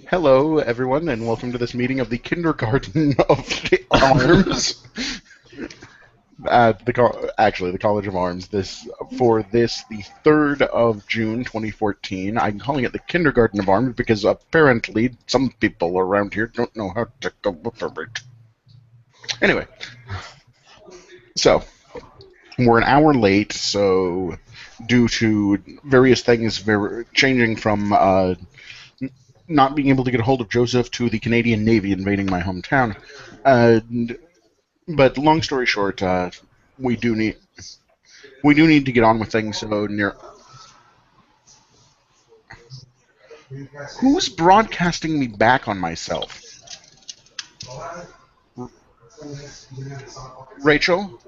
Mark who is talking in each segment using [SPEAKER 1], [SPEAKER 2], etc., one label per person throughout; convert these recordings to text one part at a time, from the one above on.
[SPEAKER 1] Hello, everyone, and welcome to this meeting of the Kindergarten of the Arms. Actually, the College of Arms. The 3rd of June, 2014. I'm calling it the Kindergarten of Arms because apparently some people around here don't know how to cooperate. Anyway, so we're an hour late, so due to various things changing from not being able to get a hold of Joseph to the Canadian Navy invading my hometown. Uh, but long story short, we do need we do need to get on with things. So who's broadcasting me back on myself? Rachel,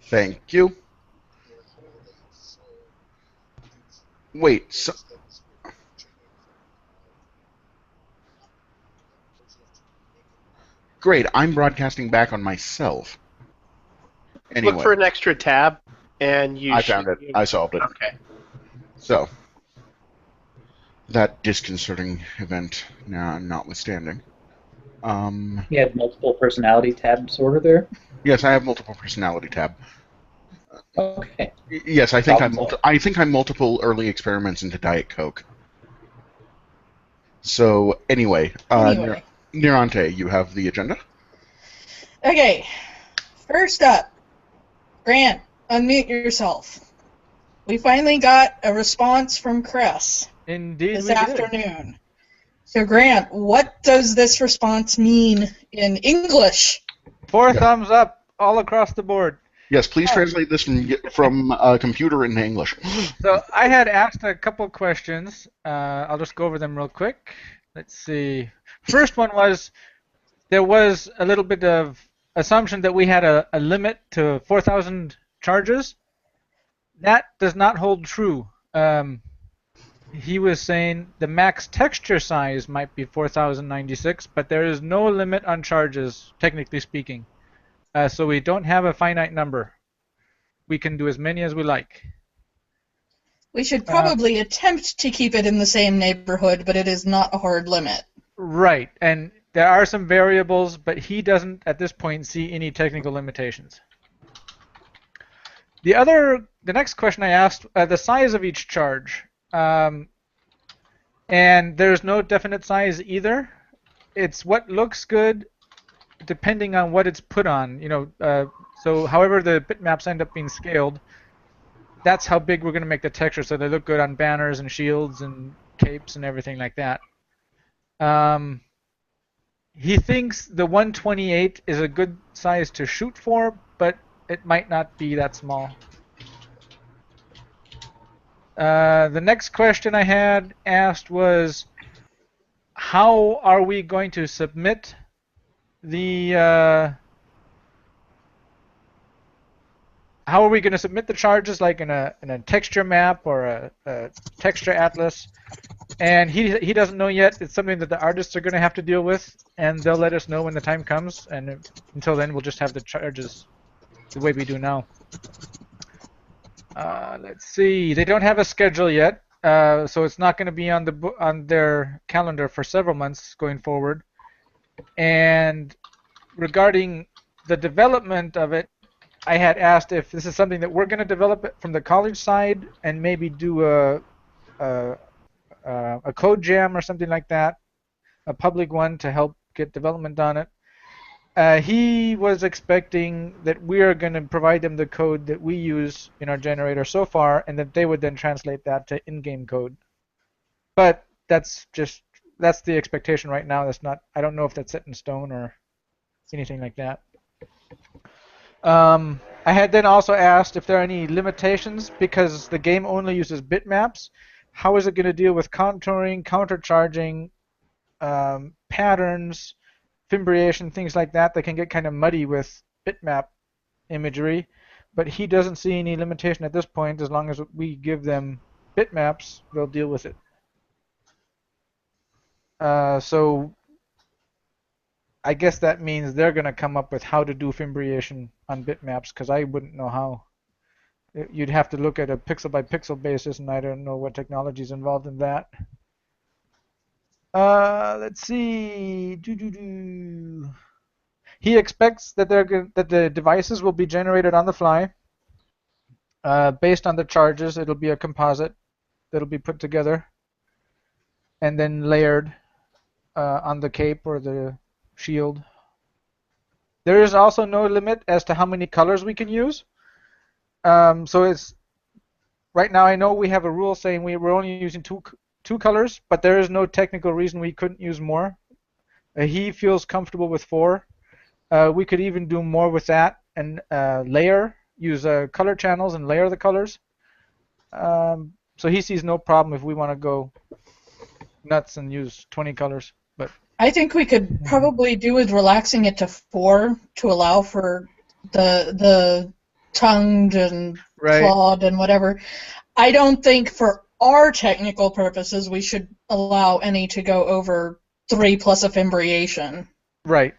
[SPEAKER 1] thank you. Wait, great. I'm broadcasting back on myself.
[SPEAKER 2] Look
[SPEAKER 1] Anyway,
[SPEAKER 2] for an extra tab, and you
[SPEAKER 1] I
[SPEAKER 2] should.
[SPEAKER 1] found it. I solved it.
[SPEAKER 2] Okay.
[SPEAKER 1] So that disconcerting event now notwithstanding.
[SPEAKER 3] You had multiple personality tab disorder there?
[SPEAKER 1] Yes, I have multiple personality tab.
[SPEAKER 3] Okay.
[SPEAKER 1] Yes, I think
[SPEAKER 3] Problem solved.
[SPEAKER 1] I think I'm multiple early experiments into Diet Coke. So anyway, Nirante, you have the agenda.
[SPEAKER 4] Okay, first up, Grant, unmute yourself. We finally got a response from Chris
[SPEAKER 5] Indeed,
[SPEAKER 4] this
[SPEAKER 5] we did.
[SPEAKER 4] afternoon. So, Grant, what does this response mean in English?
[SPEAKER 5] 4 thumbs up all across the board.
[SPEAKER 1] Yes, please translate this from a computer into English.
[SPEAKER 5] So I had asked a couple questions. I'll just go over them real quick. Let's see. First one was there was a little bit of assumption that we had a limit to 4,000 charges. That does not hold true. He was saying the max texture size might be 4,096, but there is no limit on charges, technically speaking. So we don't have a finite number. We can do as many as we like.
[SPEAKER 4] We should probably attempt to keep it in the same neighborhood, but it is not a hard limit.
[SPEAKER 5] Right, and there are some variables, but he doesn't at this point see any technical limitations. The next question I asked, the size of each charge, and there's no definite size either. It's what looks good, depending on what it's put on. So however the bitmaps end up being scaled, that's how big we're going to make the texture so they look good on banners and shields and capes and everything like that. He thinks the 128 is a good size to shoot for, but it might not be that small. The next question I had asked was, how are we going to submit the charges, like in a texture map or a texture atlas? And he doesn't know yet. It's something that the artists are going to have to deal with, and they'll let us know when the time comes. And until then, we'll just have the charges the way we do now. Let's see. They don't have a schedule yet, so it's not going to be on their calendar for several months going forward. And regarding the development of it, I had asked if this is something that we're going to develop it from the college side and maybe do a code jam or something like that, a public one to help get development on it. He was expecting that we are going to provide them the code that we use in our generator so far, and that they would then translate that to in-game code. But that's the expectation right now. I don't know if that's set in stone or anything like that. I had then also asked if there are any limitations, because the game only uses bitmaps. How is it going to deal with contouring, countercharging, patterns, fimbriation, things like that can get kind of muddy with bitmap imagery? But he doesn't see any limitation at this point. As long as we give them bitmaps, they'll deal with it. So I guess that means they're going to come up with how to do fimbriation on bitmaps, because I wouldn't know how. You'd have to look at a pixel-by-pixel basis, and I don't know what technology is involved in that. Let's see. He expects that the devices will be generated on the fly. Based on the charges, it'll be a composite that'll be put together and then layered on the cape or the shield. There is also no limit as to how many colors we can use. So it's right now I know we have a rule saying we're only using two colors, but there is no technical reason we couldn't use more. He feels comfortable with 4. We could even do more with that and use color channels and layer the colors. So he sees no problem if we want to go nuts and use 20 colors. But
[SPEAKER 4] I think we could probably do with relaxing it to 4 to allow for the tongued and clawed and whatever. I don't think for our technical purposes we should allow any to go over 3 plus a fimbriation.
[SPEAKER 5] Right.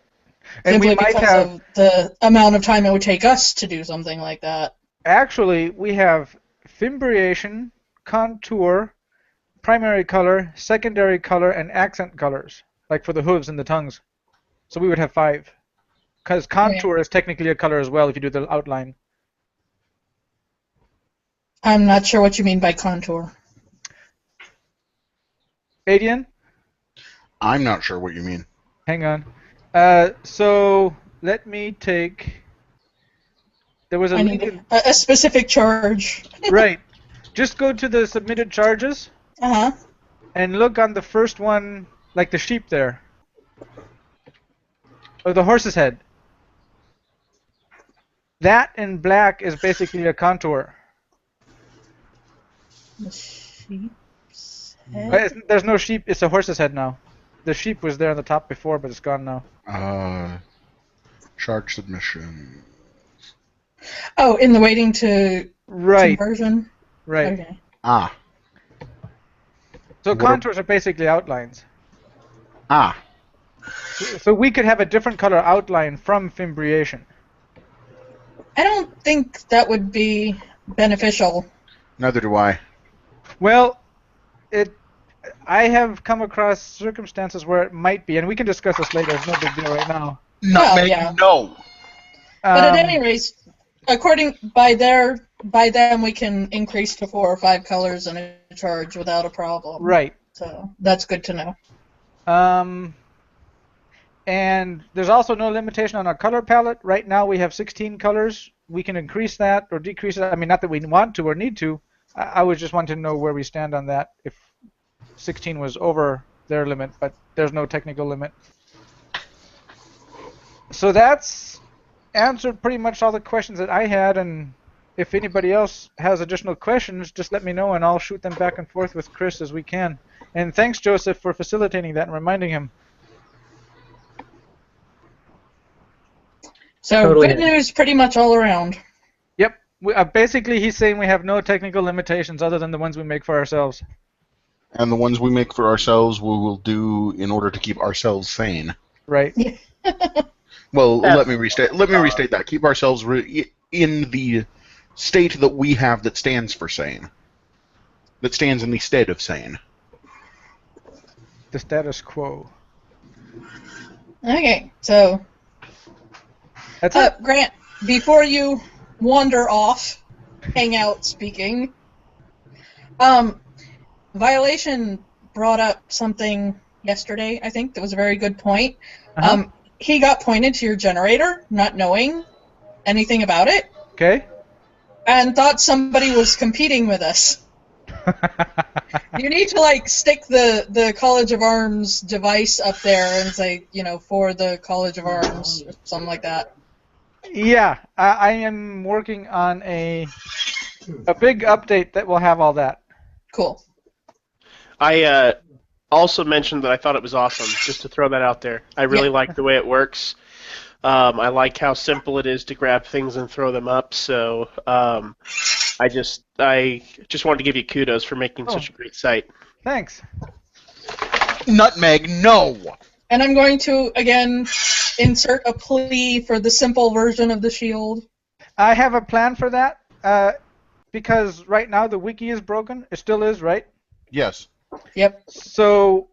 [SPEAKER 5] And
[SPEAKER 4] Simply because of the amount of time it would take us to do something like that.
[SPEAKER 5] Actually, we have fimbriation, contour, primary color, secondary color, and accent colors, like for the hooves and the tongues. So we would have 5. Because contour is technically a color as well if you do the outline.
[SPEAKER 4] I'm not sure what you mean by contour.
[SPEAKER 5] Adian?
[SPEAKER 1] I'm not sure what you mean.
[SPEAKER 5] Hang on. So let me take... There was a link
[SPEAKER 4] need a specific charge.
[SPEAKER 5] Right. Just go to the submitted charges.
[SPEAKER 4] Uh-huh.
[SPEAKER 5] And look on the first one, like the sheep there. Or the horse's head. That in black is basically a contour.
[SPEAKER 4] The sheep's head?
[SPEAKER 5] There's no sheep, it's a horse's head now. The sheep was there on the top before, but it's gone now.
[SPEAKER 1] Charge submission.
[SPEAKER 4] Oh, in the waiting to conversion?
[SPEAKER 5] Right.
[SPEAKER 4] Okay.
[SPEAKER 5] So contours are basically outlines.
[SPEAKER 1] Ah.
[SPEAKER 5] So we could have a different color outline from fimbriation.
[SPEAKER 4] I don't think that would be beneficial.
[SPEAKER 1] Neither do I.
[SPEAKER 5] Well, I have come across circumstances where it might be, and we can discuss this later. It's no big deal right now.
[SPEAKER 1] No.
[SPEAKER 4] But at any rate, by them we can increase to 4 or 5 colors in a charge without a problem.
[SPEAKER 5] Right.
[SPEAKER 4] So that's good to know.
[SPEAKER 5] And there's also no limitation on our color palette. Right now we have 16 colors. We can increase that or decrease it. I mean, not that we want to or need to. I would just want to know where we stand on that if 16 was over their limit, but there's no technical limit. So that's answered pretty much all the questions that I had, and if anybody else has additional questions, just let me know and I'll shoot them back and forth with Chris as we can. And thanks, Joseph, for facilitating that and reminding him.
[SPEAKER 4] So good news pretty much all around.
[SPEAKER 5] Yep. Basically, he's saying we have no technical limitations other than the ones we make for ourselves.
[SPEAKER 1] And the ones we make for ourselves we will do in order to keep ourselves sane.
[SPEAKER 5] Right.
[SPEAKER 1] Well, let me restate that. Keep ourselves in the state that we have that stands for sane. That stands in the state of sane.
[SPEAKER 5] The status quo.
[SPEAKER 4] Okay, so...
[SPEAKER 5] That's it.
[SPEAKER 4] Grant, before you wander off, hangout speaking, Violation brought up something yesterday, I think, that was a very good point. He got pointed to your generator, not knowing anything about it.
[SPEAKER 5] Okay.
[SPEAKER 4] And thought somebody was competing with us. You need to, stick the College of Arms device up there and say, for the College of Arms, or something like that.
[SPEAKER 5] Yeah, I am working on a big update that will have all that.
[SPEAKER 4] Cool.
[SPEAKER 2] I also mentioned that I thought it was awesome, just to throw that out there. I really like the way it works. I like how simple it is to grab things and throw them up, so I just wanted to give you kudos for making such a great site.
[SPEAKER 5] Thanks.
[SPEAKER 1] Nutmeg, no!
[SPEAKER 4] And I'm going to, again, insert a plea for the simple version of the shield.
[SPEAKER 5] I have a plan for that. because right now the wiki is broken. It still is, right?
[SPEAKER 1] Yes.
[SPEAKER 4] Yep.
[SPEAKER 5] So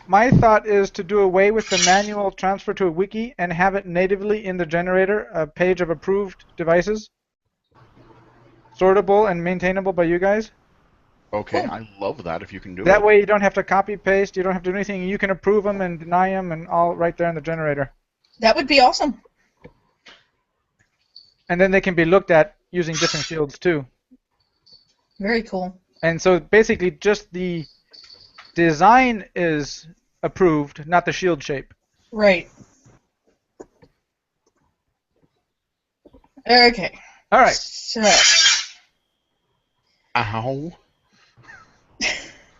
[SPEAKER 5] my thought is to do away with the manual transfer to a wiki and have it natively in the generator, a page of approved devices, sortable and maintainable by you guys.
[SPEAKER 1] Okay, I love that if you can do
[SPEAKER 5] That
[SPEAKER 1] it.
[SPEAKER 5] way you don't have to copy paste, you don't have to do anything. You can approve them and deny them and all right there in the generator.
[SPEAKER 4] That would be awesome.
[SPEAKER 5] And then they can be looked at using different fields too.
[SPEAKER 4] Very cool.
[SPEAKER 5] And so basically just the design is approved, not the shield shape.
[SPEAKER 4] Right. Okay.
[SPEAKER 5] All right.
[SPEAKER 4] So,
[SPEAKER 1] Ow.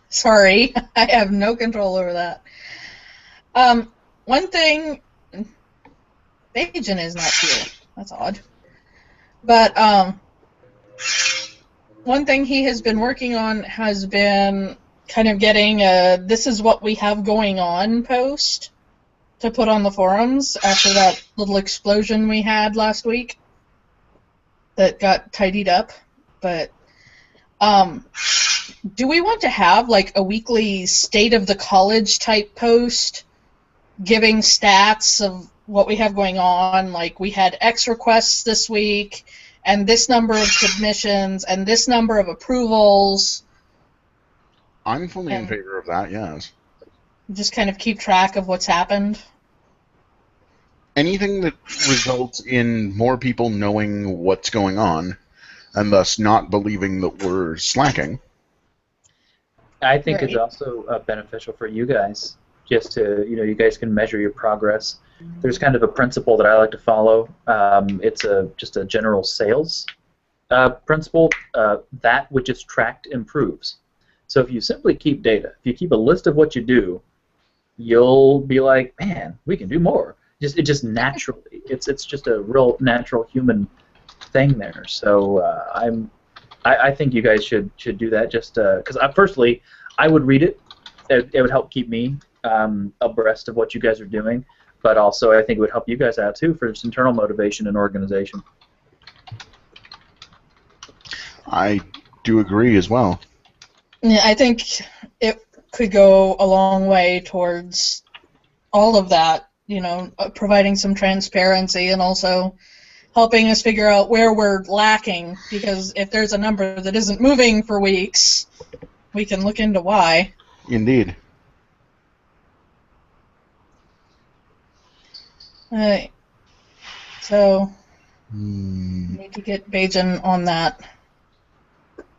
[SPEAKER 4] sorry, I have no control over that. One thing, Bajan is not here. That's odd. But one thing he has been working on has been kind of getting a "this is what we have going on" post to put on the forums after that little explosion we had last week that got tidied up. But do we want to have like a weekly state of the college type post giving stats of what we have going on? Like, we had X requests this week, and this number of submissions, and this number of approvals.
[SPEAKER 1] I'm fully in favor of that, yes.
[SPEAKER 4] Just kind of keep track of what's happened.
[SPEAKER 1] Anything that results in more people knowing what's going on, and thus not believing that we're slacking.
[SPEAKER 3] I think
[SPEAKER 4] Right.
[SPEAKER 3] it's also beneficial for you guys, just to, you guys can measure your progress. There's kind of a principle that I like to follow. It's just a general sales principle. That which is tracked improves. So if you simply keep data, if you keep a list of what you do, you'll be like, man, we can do more. It just naturally, it's just a real natural human thing there. So I think you guys should do that, just because personally, I would read it. It would help keep me abreast of what you guys are doing, but also I think it would help you guys out too for just internal motivation and organization.
[SPEAKER 1] I do agree as well.
[SPEAKER 4] Yeah, I think it could go a long way towards all of that, providing some transparency and also helping us figure out where we're lacking, because if there's a number that isn't moving for weeks, we can look into why.
[SPEAKER 1] Indeed.
[SPEAKER 4] Alright. So, need to get Bajan on that.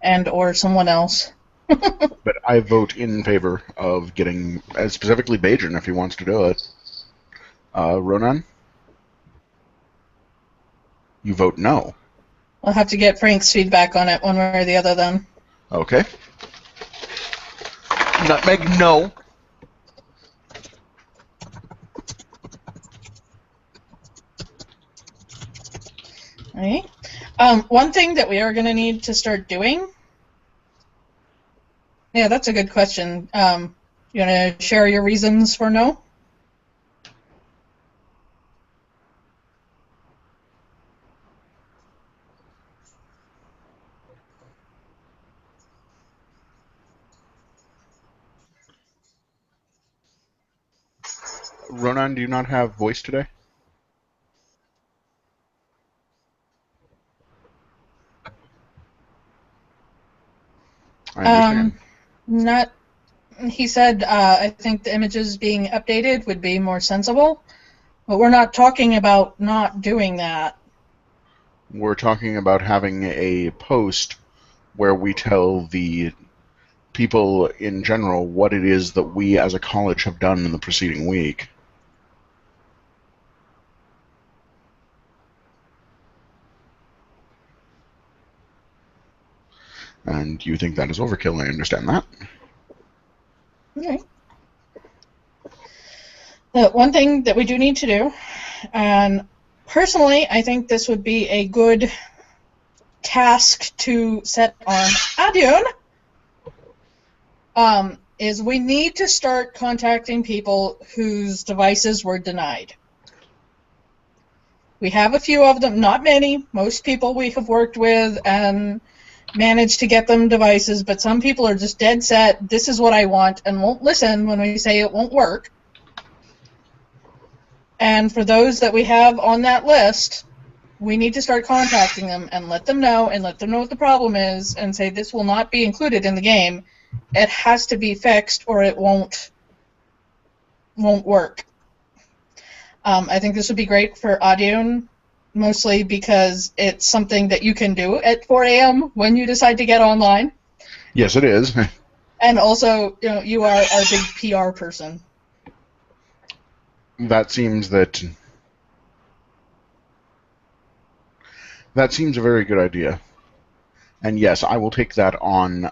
[SPEAKER 4] And or someone else.
[SPEAKER 1] But I vote in favor of getting, specifically Bajan if he wants to do it. Ronan? You vote no.
[SPEAKER 4] I'll have to get Frank's feedback on it one way or the other then.
[SPEAKER 1] Okay. Nutmeg, no.
[SPEAKER 4] Okay. One thing that we are going to need to start doing. Yeah, that's a good question. You want to share your reasons for no?
[SPEAKER 1] Ronan, do you not have voice today? I understand.
[SPEAKER 4] Not. He said, I think the images being updated would be more sensible, but we're not talking about not doing that.
[SPEAKER 1] We're talking about having a post where we tell the people in general what it is that we as a college have done in the preceding week. And you think that is overkill, I understand that.
[SPEAKER 4] Okay. One thing that we do need to do, and personally I think this would be a good task to set on Adyon, is we need to start contacting people whose devices were denied. We have a few of them, not many. Most people we have worked with and manage to get them devices, but some people are just dead set, this is what I want, and won't listen when we say it won't work. And for those that we have on that list, we need to start contacting them and let them know what the problem is and say this will not be included in the game. It has to be fixed or it won't work. I think this would be great for Audion, mostly because it's something that you can do at 4 a.m. when you decide to get online.
[SPEAKER 1] Yes, it is.
[SPEAKER 4] And also, you are our big PR person.
[SPEAKER 1] That seems a very good idea. And yes, I will take that on.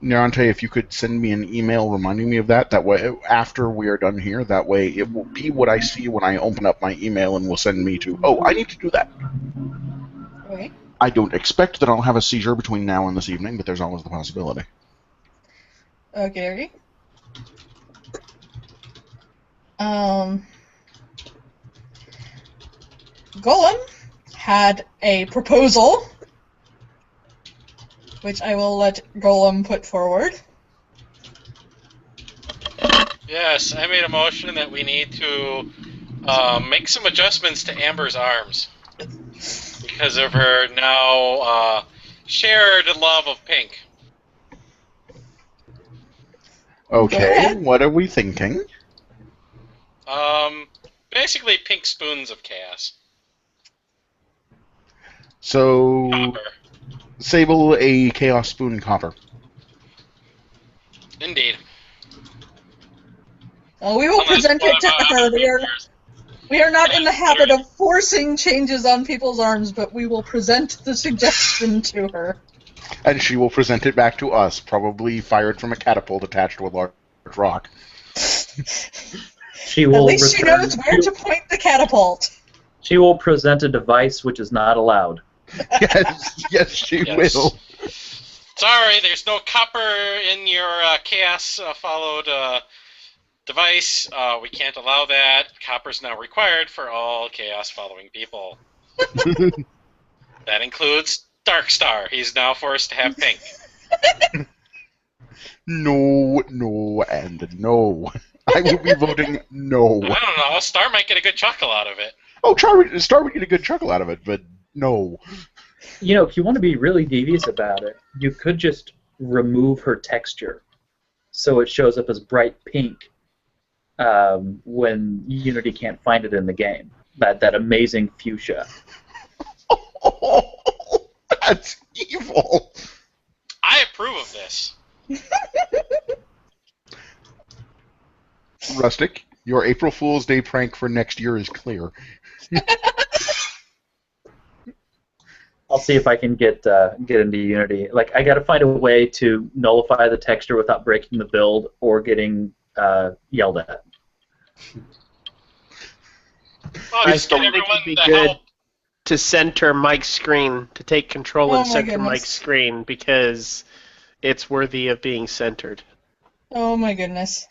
[SPEAKER 1] Nerante, if you could send me an email reminding me of that way, after we are done here, that way it will be what I see when I open up my email and will send me to, oh, I need to do that.
[SPEAKER 4] Okay.
[SPEAKER 1] I don't expect that I'll have a seizure between now and this evening, but there's always the possibility.
[SPEAKER 4] Okay. Golem had a proposal, which I will let Golem put forward.
[SPEAKER 6] Yes, I made a motion that we need to make some adjustments to Amber's arms because of her now shared love of pink.
[SPEAKER 1] Okay, what are we thinking?
[SPEAKER 6] Basically pink spoons of chaos.
[SPEAKER 1] So,
[SPEAKER 6] Copper.
[SPEAKER 1] Sable a Chaos Spoon Copper.
[SPEAKER 6] Indeed.
[SPEAKER 4] Well, we will present it to her. We are not in the habit of forcing changes on people's arms, but we will present the suggestion to her.
[SPEAKER 1] And she will present it back to us, probably fired from a catapult attached to a large rock.
[SPEAKER 3] She will
[SPEAKER 4] At least she knows where to point the catapult.
[SPEAKER 3] She will present a device which is not allowed.
[SPEAKER 1] Yes, she will.
[SPEAKER 6] Sorry, there's no copper in your chaos followed device. We can't allow that. Copper's now required for all chaos following people. That includes Darkstar. He's now forced to have pink.
[SPEAKER 1] No, and no. I will be voting no.
[SPEAKER 6] I don't know. Star might get a good chuckle out of it.
[SPEAKER 1] Oh, Star would get a good chuckle out of it, but no.
[SPEAKER 3] If you want to be really devious about it, you could just remove her texture so it shows up as bright pink when Unity can't find it in the game. That amazing fuchsia.
[SPEAKER 1] Oh, that's evil.
[SPEAKER 6] I approve of this.
[SPEAKER 1] Rustic, your April Fool's Day prank for next year is clear.
[SPEAKER 3] I'll see if I can get into Unity. Like, I got to find a way to nullify the texture without breaking the build or getting yelled at.
[SPEAKER 6] Well,
[SPEAKER 2] I
[SPEAKER 6] just
[SPEAKER 2] still
[SPEAKER 6] get
[SPEAKER 2] think
[SPEAKER 6] everyone
[SPEAKER 2] it'd be
[SPEAKER 6] to
[SPEAKER 2] good
[SPEAKER 6] help.
[SPEAKER 2] to center Mike's screen, to take control and center
[SPEAKER 4] goodness.
[SPEAKER 2] Mike's screen, because it's worthy of being centered.
[SPEAKER 4] Oh my goodness.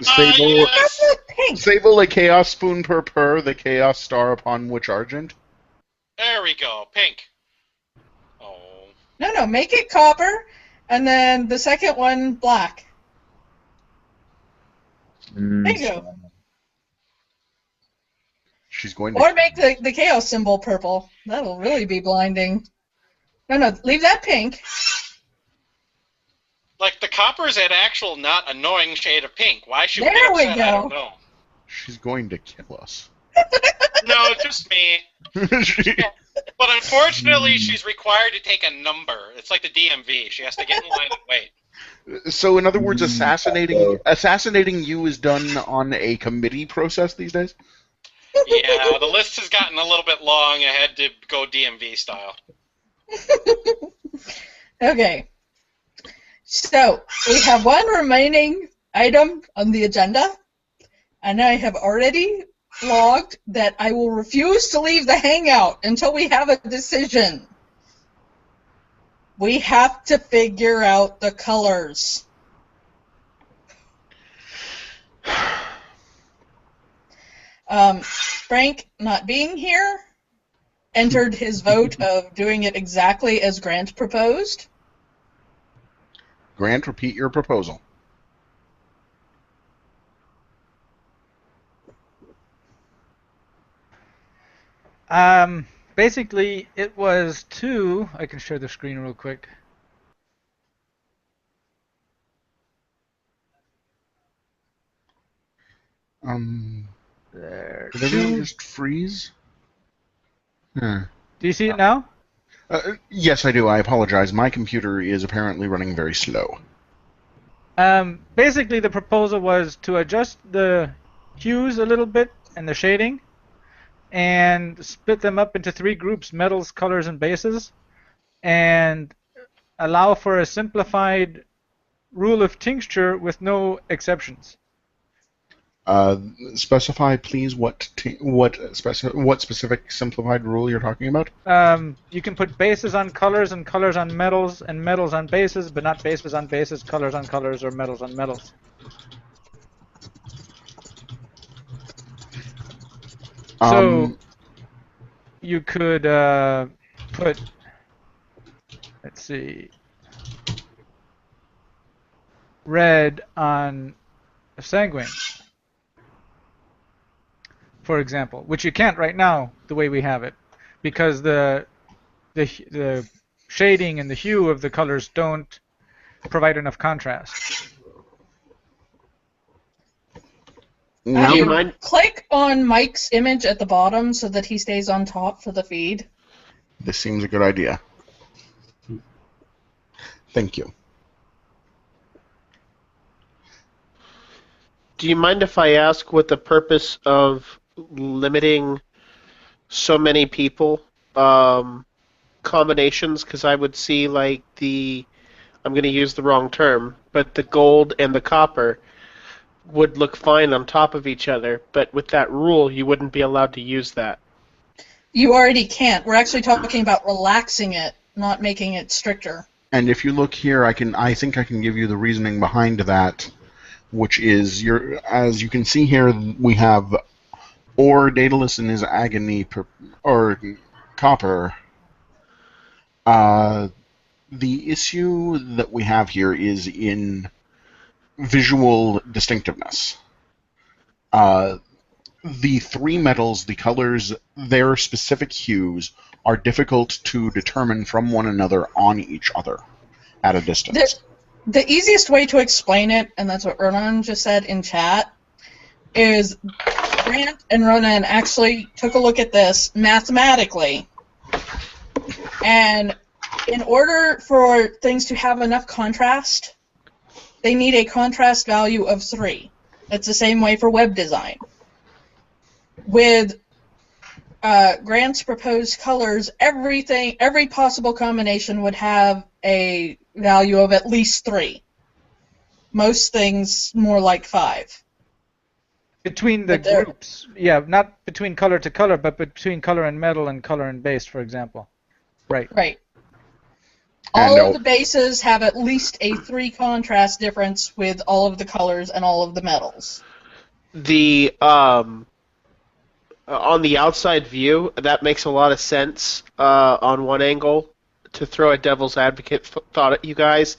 [SPEAKER 1] Sable,
[SPEAKER 4] That's not pink.
[SPEAKER 1] Sable a Chaos Spoon per the Chaos Star upon which Argent.
[SPEAKER 6] There we go. Pink. Oh.
[SPEAKER 4] No, make it copper, and then the second one black. There you go.
[SPEAKER 1] She's going to...
[SPEAKER 4] Or make the chaos symbol purple. That'll really be blinding. No, leave that pink.
[SPEAKER 6] Like, the copper's an actual not annoying shade of pink. Why should
[SPEAKER 4] There
[SPEAKER 6] we
[SPEAKER 4] we
[SPEAKER 6] get upset?
[SPEAKER 4] go.
[SPEAKER 6] I don't know.
[SPEAKER 1] She's going to kill us.
[SPEAKER 6] No, just me. But unfortunately, she's required to take a number. It's like the DMV. She has to get in line and wait.
[SPEAKER 1] So, in other words, assassinating you is done on a committee process these days?
[SPEAKER 6] Yeah, the list has gotten a little bit long. I had to go DMV style.
[SPEAKER 4] Okay. So, we have one remaining item on the agenda, and I have already logged that I will refuse to leave the hangout until we have a decision. We have to figure out the colors. Frank not being here entered his vote of doing it exactly as Grant proposed.
[SPEAKER 1] Grant, repeat your proposal.
[SPEAKER 5] Basically, it was two. I can share the screen real quick. There.
[SPEAKER 1] Did everyone just freeze?
[SPEAKER 5] Do you see it now?
[SPEAKER 1] Yes, I do. I apologize. My computer is apparently running very slow.
[SPEAKER 5] Basically, the proposal was to adjust the hues a little bit and the shading, and split them up into three groups: metals, colors, and bases, and allow for a simplified rule of tincture with no exceptions.
[SPEAKER 1] Specify, please, what specific simplified rule you're talking about?
[SPEAKER 5] You can put bases on colors and colors on metals and metals on bases, but not bases on bases, colors on colors, or metals on metals. So you could put, let's see, red on sanguine, for example, which you can't right now the way we have it, because the shading and the hue of the colors don't provide enough contrast.
[SPEAKER 1] Now,
[SPEAKER 2] Do you mind?
[SPEAKER 4] Click on Mike's image at the bottom so that he stays on top for the feed.
[SPEAKER 1] This seems a good idea. Thank you.
[SPEAKER 2] Do you mind if I ask what the purpose of limiting so many people combinations? Because I would see like I'm going to use the wrong term, but the gold and the copper would look fine on top of each other, but with that rule, you wouldn't be allowed to use that.
[SPEAKER 4] You already can't. We're actually talking about relaxing it, not making it stricter.
[SPEAKER 1] And if you look here, I think I can give you the reasoning behind that, which is as you can see here, we have ore, Daedalus in his agony, or copper. The issue that we have here is in visual distinctiveness. The three metals, the colors, their specific hues are difficult to determine from one another on each other at a distance.
[SPEAKER 4] The easiest way to explain it, and that's what Ronan just said in chat, is Grant and Ronan actually took a look at this mathematically. And in order for things to have enough contrast, they need a contrast value of 3. It's the same way for web design. With Grant's proposed colors, every possible combination would have a value of at least 3. Most things more like 5.
[SPEAKER 5] Between the groups, yeah, not between color to color, but between color and metal and color and base, for example. Right.
[SPEAKER 4] Right. All of the bases have at least a 3 contrast difference with all of the colors and all of the metals.
[SPEAKER 2] On the outside view, that makes a lot of sense on one angle. To throw a devil's advocate thought at you guys,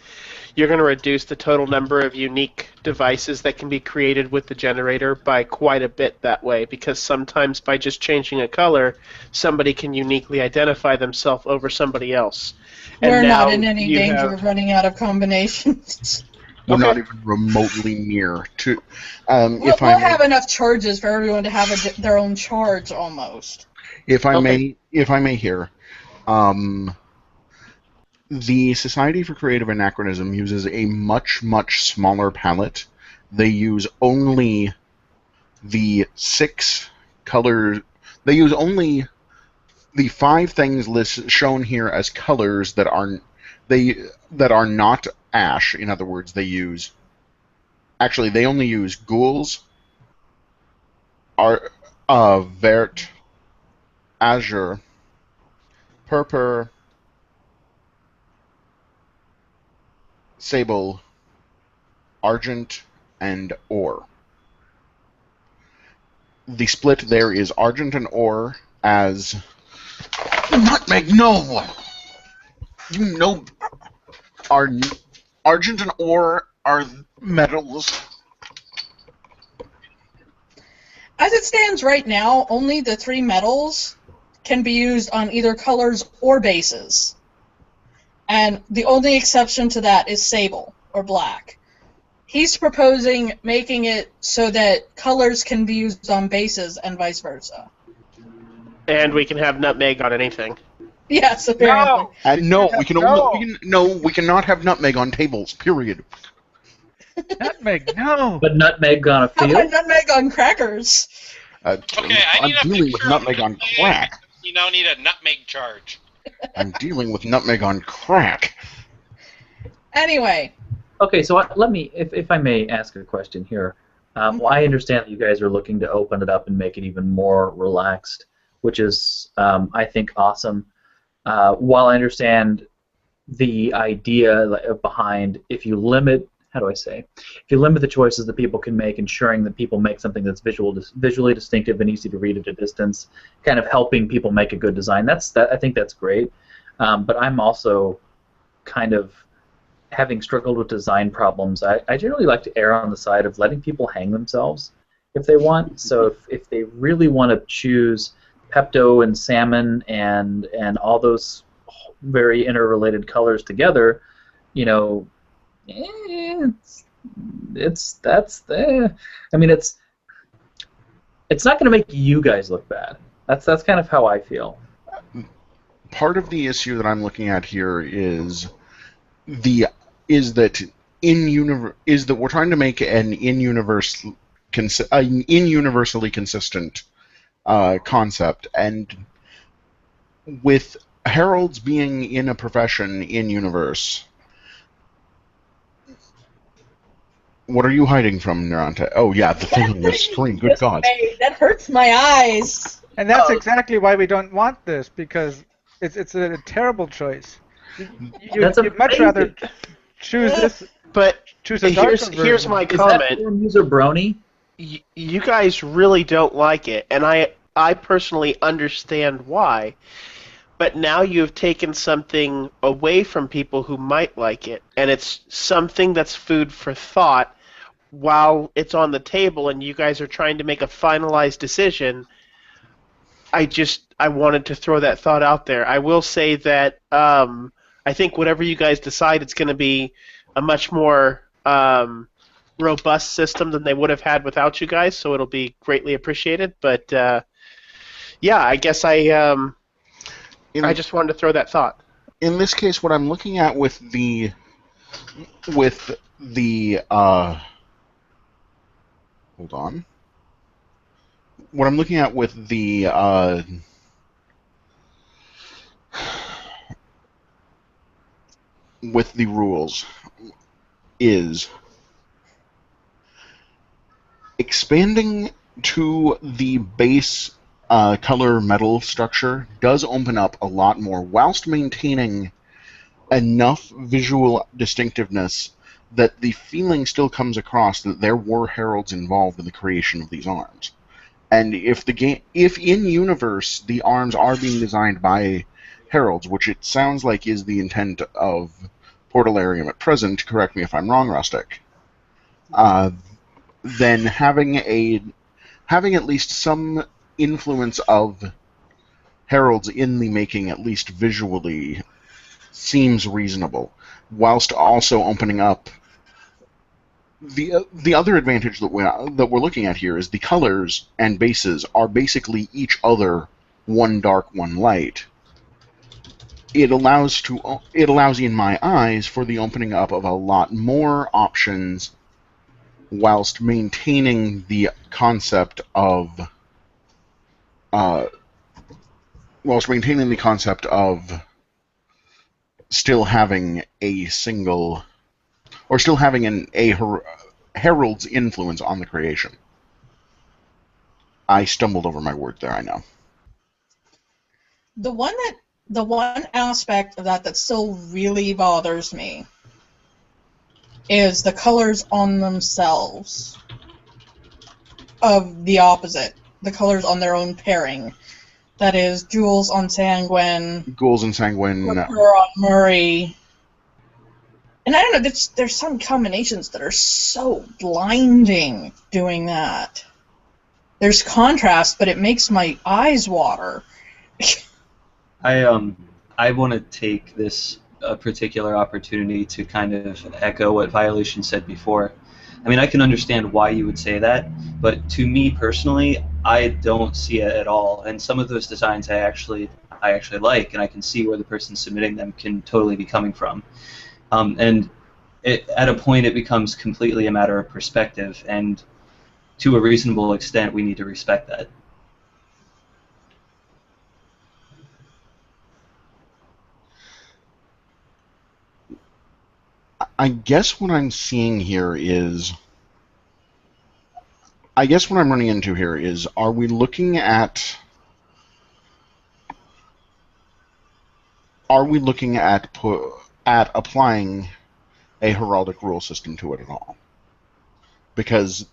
[SPEAKER 2] you're going to reduce the total number of unique devices that can be created with the generator by quite a bit that way, because sometimes by just changing a color, somebody can uniquely identify themselves over somebody else.
[SPEAKER 4] We're not in any danger of running out of combinations.
[SPEAKER 1] We're not even remotely near to.
[SPEAKER 4] We'll have enough charges for everyone to have their own charge almost.
[SPEAKER 1] If I may here, the Society for Creative Anachronism uses a much, much smaller palette. They use only the 6 colors. They use only the 5 things shown here as colors that are not ash. In other words, they only use ghouls, vert, azure, purple, sable, argent, and ore. The split there is argent and ore as Nutmeg, no! You know, our argent and ore are metals.
[SPEAKER 4] As it stands right now, only the 3 metals can be used on either colors or bases. And the only exception to that is sable, or black. He's proposing making it so that colors can be used on bases and vice versa.
[SPEAKER 2] And we can have nutmeg on anything.
[SPEAKER 4] Yes, apparently.
[SPEAKER 1] No, we can only
[SPEAKER 5] No.
[SPEAKER 1] we cannot have nutmeg on tables. Period.
[SPEAKER 5] Nutmeg, no.
[SPEAKER 3] But nutmeg on a
[SPEAKER 4] How about
[SPEAKER 3] field?
[SPEAKER 4] nutmeg on crackers?
[SPEAKER 6] Okay, I
[SPEAKER 1] I'm
[SPEAKER 6] need a
[SPEAKER 1] dealing with
[SPEAKER 6] picture
[SPEAKER 1] nutmeg
[SPEAKER 6] of
[SPEAKER 1] on crack.
[SPEAKER 6] You now need a nutmeg charge.
[SPEAKER 1] I'm dealing with nutmeg on crack.
[SPEAKER 4] Anyway.
[SPEAKER 3] Okay, so let me, if I may ask a question here. Well, I understand that you guys are looking to open it up and make it even more relaxed, which is, I think, awesome. While I understand the idea behind if you limit, how do I say, if you limit the choices that people can make, ensuring that people make something that's visually distinctive and easy to read at a distance, kind of helping people make a good design. I think that's great. But I'm also kind of, having struggled with design problems, I generally like to err on the side of letting people hang themselves if they want. So if they really want to choose Pepto and salmon and all those very interrelated colors together, I mean, it's not going to make you guys look bad. That's kind of how I feel.
[SPEAKER 1] Part of the issue that I'm looking at here is that we're trying to make an universally consistent concept, and with heralds being in a profession in universe. What are you hiding from, Nerante? Oh yeah, the thing on the screen. Good God.
[SPEAKER 4] That hurts my eyes.
[SPEAKER 5] And that's exactly why we don't want this, because it's a terrible choice. You'd much rather choose this.
[SPEAKER 2] But
[SPEAKER 5] choose a
[SPEAKER 2] here's my
[SPEAKER 3] Is
[SPEAKER 2] comment.
[SPEAKER 3] that form user brony?
[SPEAKER 2] You guys really don't like it, and I personally understand why. But now you've taken something away from people who might like it, and it's something that's food for thought while it's on the table and you guys are trying to make a finalized decision. I wanted to throw that thought out there. I will say that I think whatever you guys decide, it's going to be a much more robust system than they would have had without you guys, so it'll be greatly appreciated. But yeah, I guess I just wanted to throw that thought.
[SPEAKER 1] In this case, what I'm looking at with the hold on. What I'm looking at with the rules is expanding to the base color metal structure does open up a lot more, whilst maintaining enough visual distinctiveness that the feeling still comes across that there were heralds involved in the creation of these arms. And if in universe the arms are being designed by heralds, which it sounds like is the intent of Portalarium at present, correct me if I'm wrong, Rustic, then having at least some influence of heralds in the making, at least visually, seems reasonable, whilst also opening up the other advantage that we're looking at here is the colors and bases are basically each other, one dark, one light. It allows in my eyes for the opening up of a lot more options, whilst maintaining the concept of still having a single, or still having a herald's influence on the creation. I stumbled over my word there, I know.
[SPEAKER 4] The one aspect of that still really bothers me is the colors on themselves of the opposite, the colors on their own pairing. That is Jules on Sanguine,
[SPEAKER 1] Ghouls and Sanguine.
[SPEAKER 4] Repair on Murray. And I don't know, there's some combinations that are so blinding doing that. There's contrast, but it makes my eyes water.
[SPEAKER 7] I want to take this particular opportunity to kind of echo what Violation said before. I mean, I can understand why you would say that, but to me personally, I don't see it at all. And some of those designs I actually like, and I can see where the person submitting them can totally be coming from. And at a point, it becomes completely a matter of perspective, and to a reasonable extent, we need to respect that.
[SPEAKER 1] I guess what I'm seeing here is. I guess what I'm running into here is: are we looking at? Are we looking at applying a heraldic rule system to it at all? Because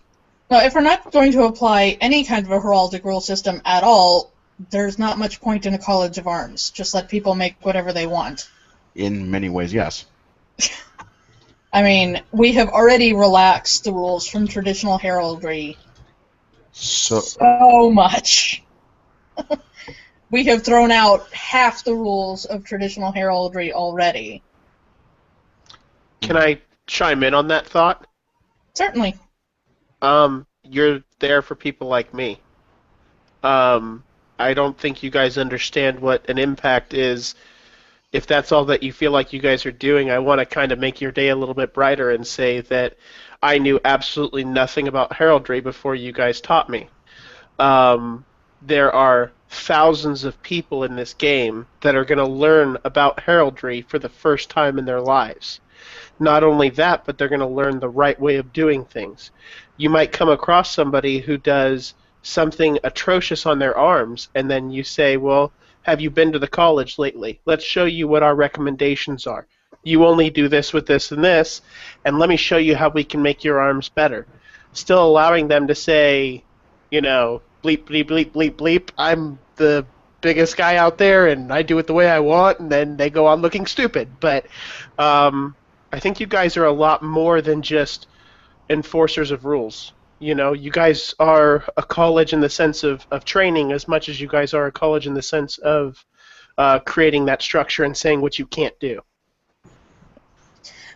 [SPEAKER 4] Well, if we're not going to apply any kind of a heraldic rule system at all, there's not much point in a College of Arms. Just let people make whatever they want.
[SPEAKER 1] in many ways, yes.
[SPEAKER 4] I mean, we have already relaxed the rules from traditional heraldry so much. We have thrown out half the rules of traditional heraldry already.
[SPEAKER 2] Can I chime in on that thought?
[SPEAKER 4] Certainly.
[SPEAKER 2] You're there for people like me. I don't think you guys understand what an impact is. If that's all that you feel like you guys are doing, I want to kind of make your day a little bit brighter and say that I knew absolutely nothing about heraldry before you guys taught me. There are thousands of people in this game that are going to learn about heraldry for the first time in their lives. Not only that, but they're going to learn the right way of doing things. You might come across somebody who does something atrocious on their arms, and then you say, well, have you been to the college lately? Let's show you what our recommendations are. You only do this with this and this, and let me show you how we can make your arms better. Still allowing them to say, you know, bleep, bleep, bleep, bleep, bleep, I'm the biggest guy out there, and I do it the way I want, and then they go on looking stupid. But I think you guys are a lot more than just enforcers of rules. You know, you guys are a college in the sense of training as much as you guys are a college in the sense of creating that structure and saying what you can't do.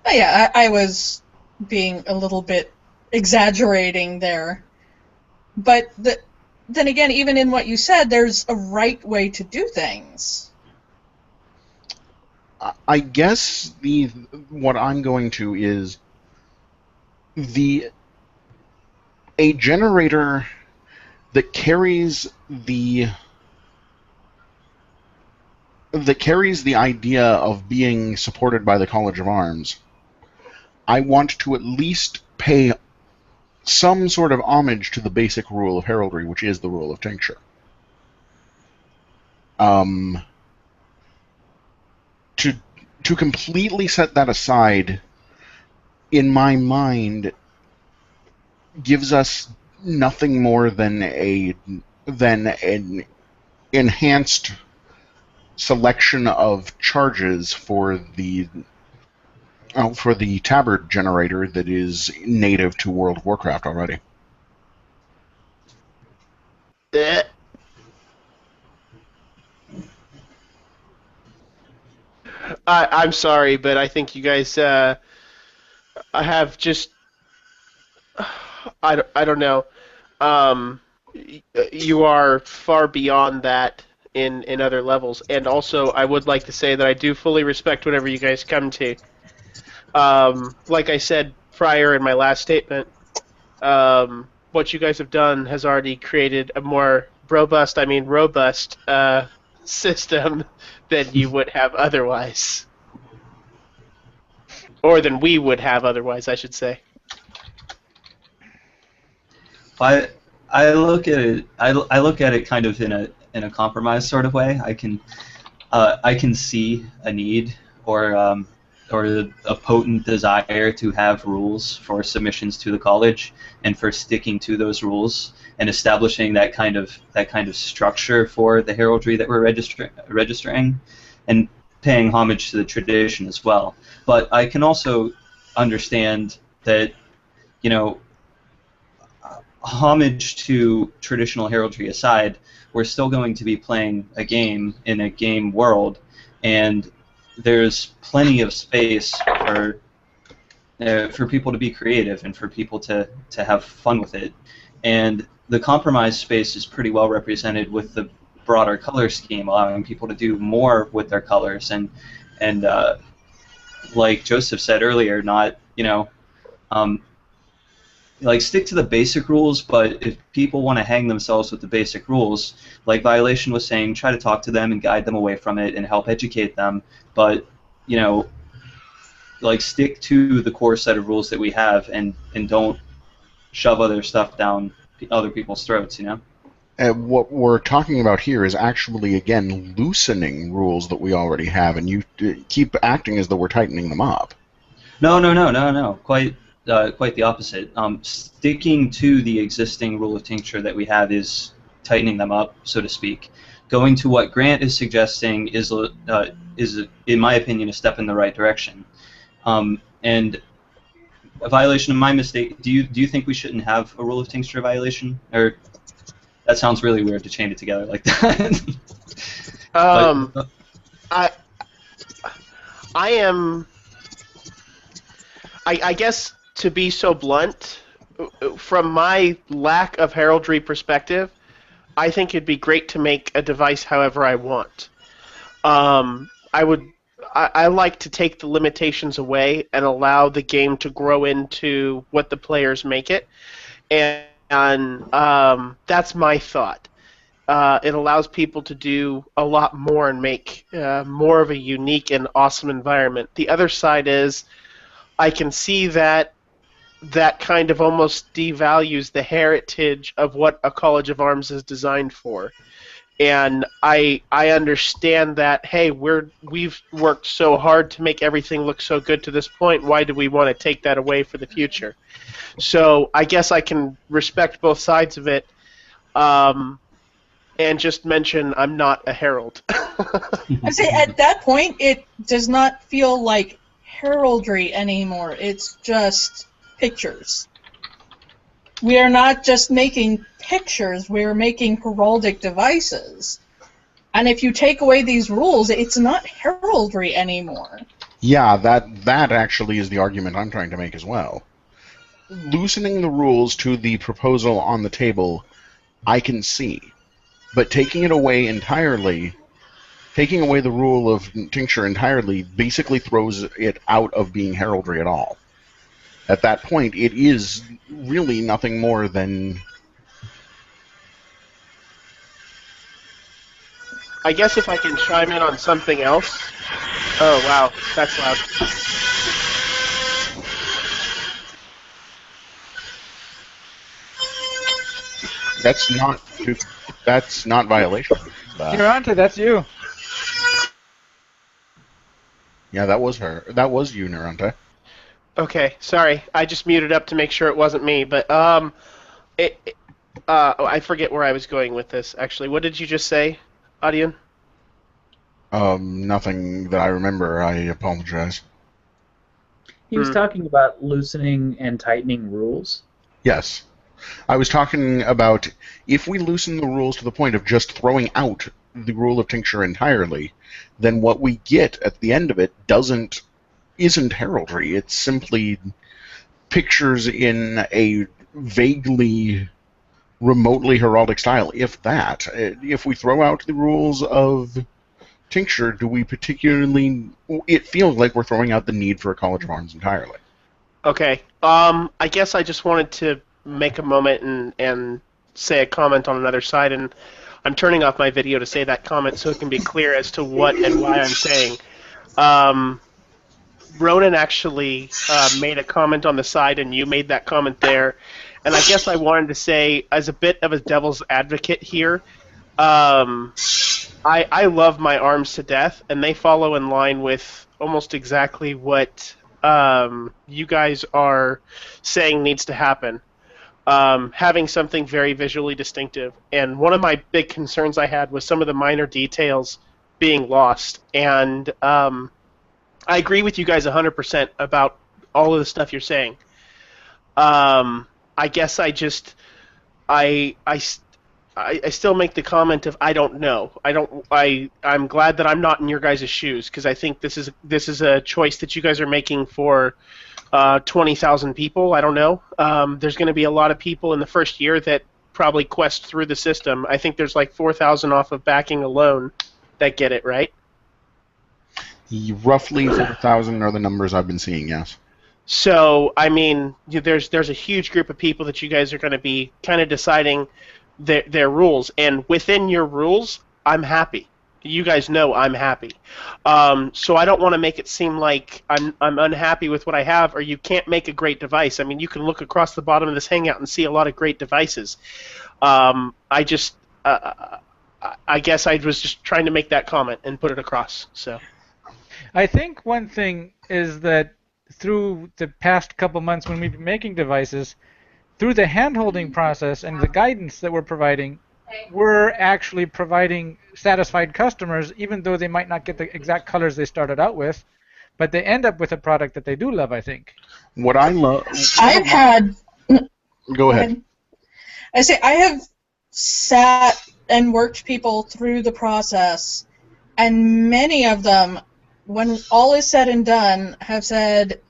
[SPEAKER 4] Oh, yeah, I was being a little bit exaggerating there. But then again, even in what you said, there's a right way to do things.
[SPEAKER 1] I guess what I'm going to is a generator that carries the idea of being supported by the College of Arms. I want to at least pay some sort of homage to the basic rule of heraldry, which is the rule of tincture. To completely set that aside, in my mind, gives us nothing more than an enhanced selection of charges for the tabard generator that is native to World of Warcraft already.
[SPEAKER 2] I'm sorry, but I think you guys have just I don't know. You are far beyond that in other levels, and also I would like to say that I do fully respect whatever you guys come to. Like I said prior in my last statement, what you guys have done has already created a more robust system than you would have otherwise. Or than we would have otherwise, I should say.
[SPEAKER 7] I look at it. I look at it kind of in a compromise sort of way. I can see a need, or a potent desire to have rules for submissions to the college, and for sticking to those rules and establishing that kind of structure for the heraldry that we're registering, and paying homage to the tradition as well. But I can also understand that, you know, homage to traditional heraldry aside, we're still going to be playing a game in a game world, and there's plenty of space for people to be creative and for people to have fun with it. And the compromise space is pretty well represented with the broader color scheme, allowing people to do more with their colors, and like Joseph said earlier, not, um, like, stick to the basic rules, but if people want to hang themselves with the basic rules, like Violation was saying, try to talk to them and guide them away from it and help educate them. But, like, stick to the core set of rules that we have, and don't shove other stuff down other people's throats,
[SPEAKER 1] What we're talking about here is actually, again, loosening rules that we already have, and you keep acting as though we're tightening them up.
[SPEAKER 7] No. Quite the opposite. Sticking to the existing rule of tincture that we have is tightening them up, so to speak. Going to what Grant is suggesting is, in my opinion, a step in the right direction. And a Violation of my mistake. Do you think we shouldn't have a rule of tincture Violation? Or that sounds really weird to chain it together like that.
[SPEAKER 2] I guess, to be so blunt, from my lack of heraldry perspective, I think it'd be great to make a device however I want. I like to take the limitations away and allow the game to grow into what the players make it, and that's my thought. It allows people to do a lot more and make more of a unique and awesome environment. The other side is, I can see that kind of almost devalues the heritage of what a College of Arms is designed for. And I understand that, hey, we've worked so hard to make everything look so good to this point. Why do we want to take that away for the future? So I guess I can respect both sides of it, and just mention I'm not a herald.
[SPEAKER 4] I say at that point, it does not feel like heraldry anymore. It's just pictures. We are not just making pictures, we are making heraldic devices. And if you take away these rules, it's not heraldry anymore.
[SPEAKER 1] Yeah, that actually is the argument I'm trying to make as well. Loosening the rules to the proposal on the table, I can see. But taking it away entirely, taking away the rule of tincture entirely, basically throws it out of being heraldry at all. At that point, it is really nothing more than...
[SPEAKER 2] I guess if I can chime in on something else. Oh, wow, that's loud.
[SPEAKER 1] That's not Violation.
[SPEAKER 5] Niranta, that's you.
[SPEAKER 1] Yeah, that was her. That was you, Niranta.
[SPEAKER 2] Okay, sorry. I just muted up to make sure it wasn't me. But I forget where I was going with this. Actually, what did you just say, Adian?
[SPEAKER 1] Nothing that I remember. I apologize.
[SPEAKER 3] He was talking about loosening and tightening rules.
[SPEAKER 1] Yes. I was talking about if we loosen the rules to the point of just throwing out the rule of tincture entirely, then what we get at the end of it isn't heraldry. It's simply pictures in a vaguely, remotely heraldic style, if that. If we throw out the rules of tincture, do we particularly... It feels like we're throwing out the need for a College of Arms entirely.
[SPEAKER 2] Okay. I guess I just wanted to make a moment and say a comment on another side, and I'm turning off my video to say that comment so it can be clear as to what and why I'm saying. Ronan actually made a comment on the side, and you made that comment there, and I guess I wanted to say, as a bit of a devil's advocate here, I love my arms to death, and they follow in line with almost exactly what you guys are saying needs to happen. Having something very visually distinctive. And one of my big concerns I had was some of the minor details being lost. And I agree with you guys 100% about all of the stuff you're saying. I guess I, I, I still make the comment of I don't know. I'm glad that I'm not in your guys' shoes because I think this is a choice that you guys are making for 20,000 people. I don't know. There's going to be a lot of people in the first year that probably quest through the system. I think there's like 4,000 off of backing alone that get it, right?
[SPEAKER 1] Roughly 4,000 are the numbers I've been seeing, yes.
[SPEAKER 2] So, I mean, there's a huge group of people that you guys are going to be kind of deciding their rules, and within your rules, I'm happy. You guys know I'm happy. So I don't want to make it seem like I'm unhappy with what I have, or you can't make a great device. I mean, you can look across the bottom of this hangout and see a lot of great devices. I just, I guess I was just trying to make that comment and put it across. So.
[SPEAKER 5] I think one thing is that through the past couple months when we've been making devices, through the hand-holding process and the guidance that we're providing, we're actually providing satisfied customers, even though they might not get the exact colors they started out with, but they end up with a product that they do love, I think.
[SPEAKER 1] What I love...
[SPEAKER 4] I've had...
[SPEAKER 1] Go ahead.
[SPEAKER 4] I say I have sat and worked people through the process, and many of them, when all is said and done, have said,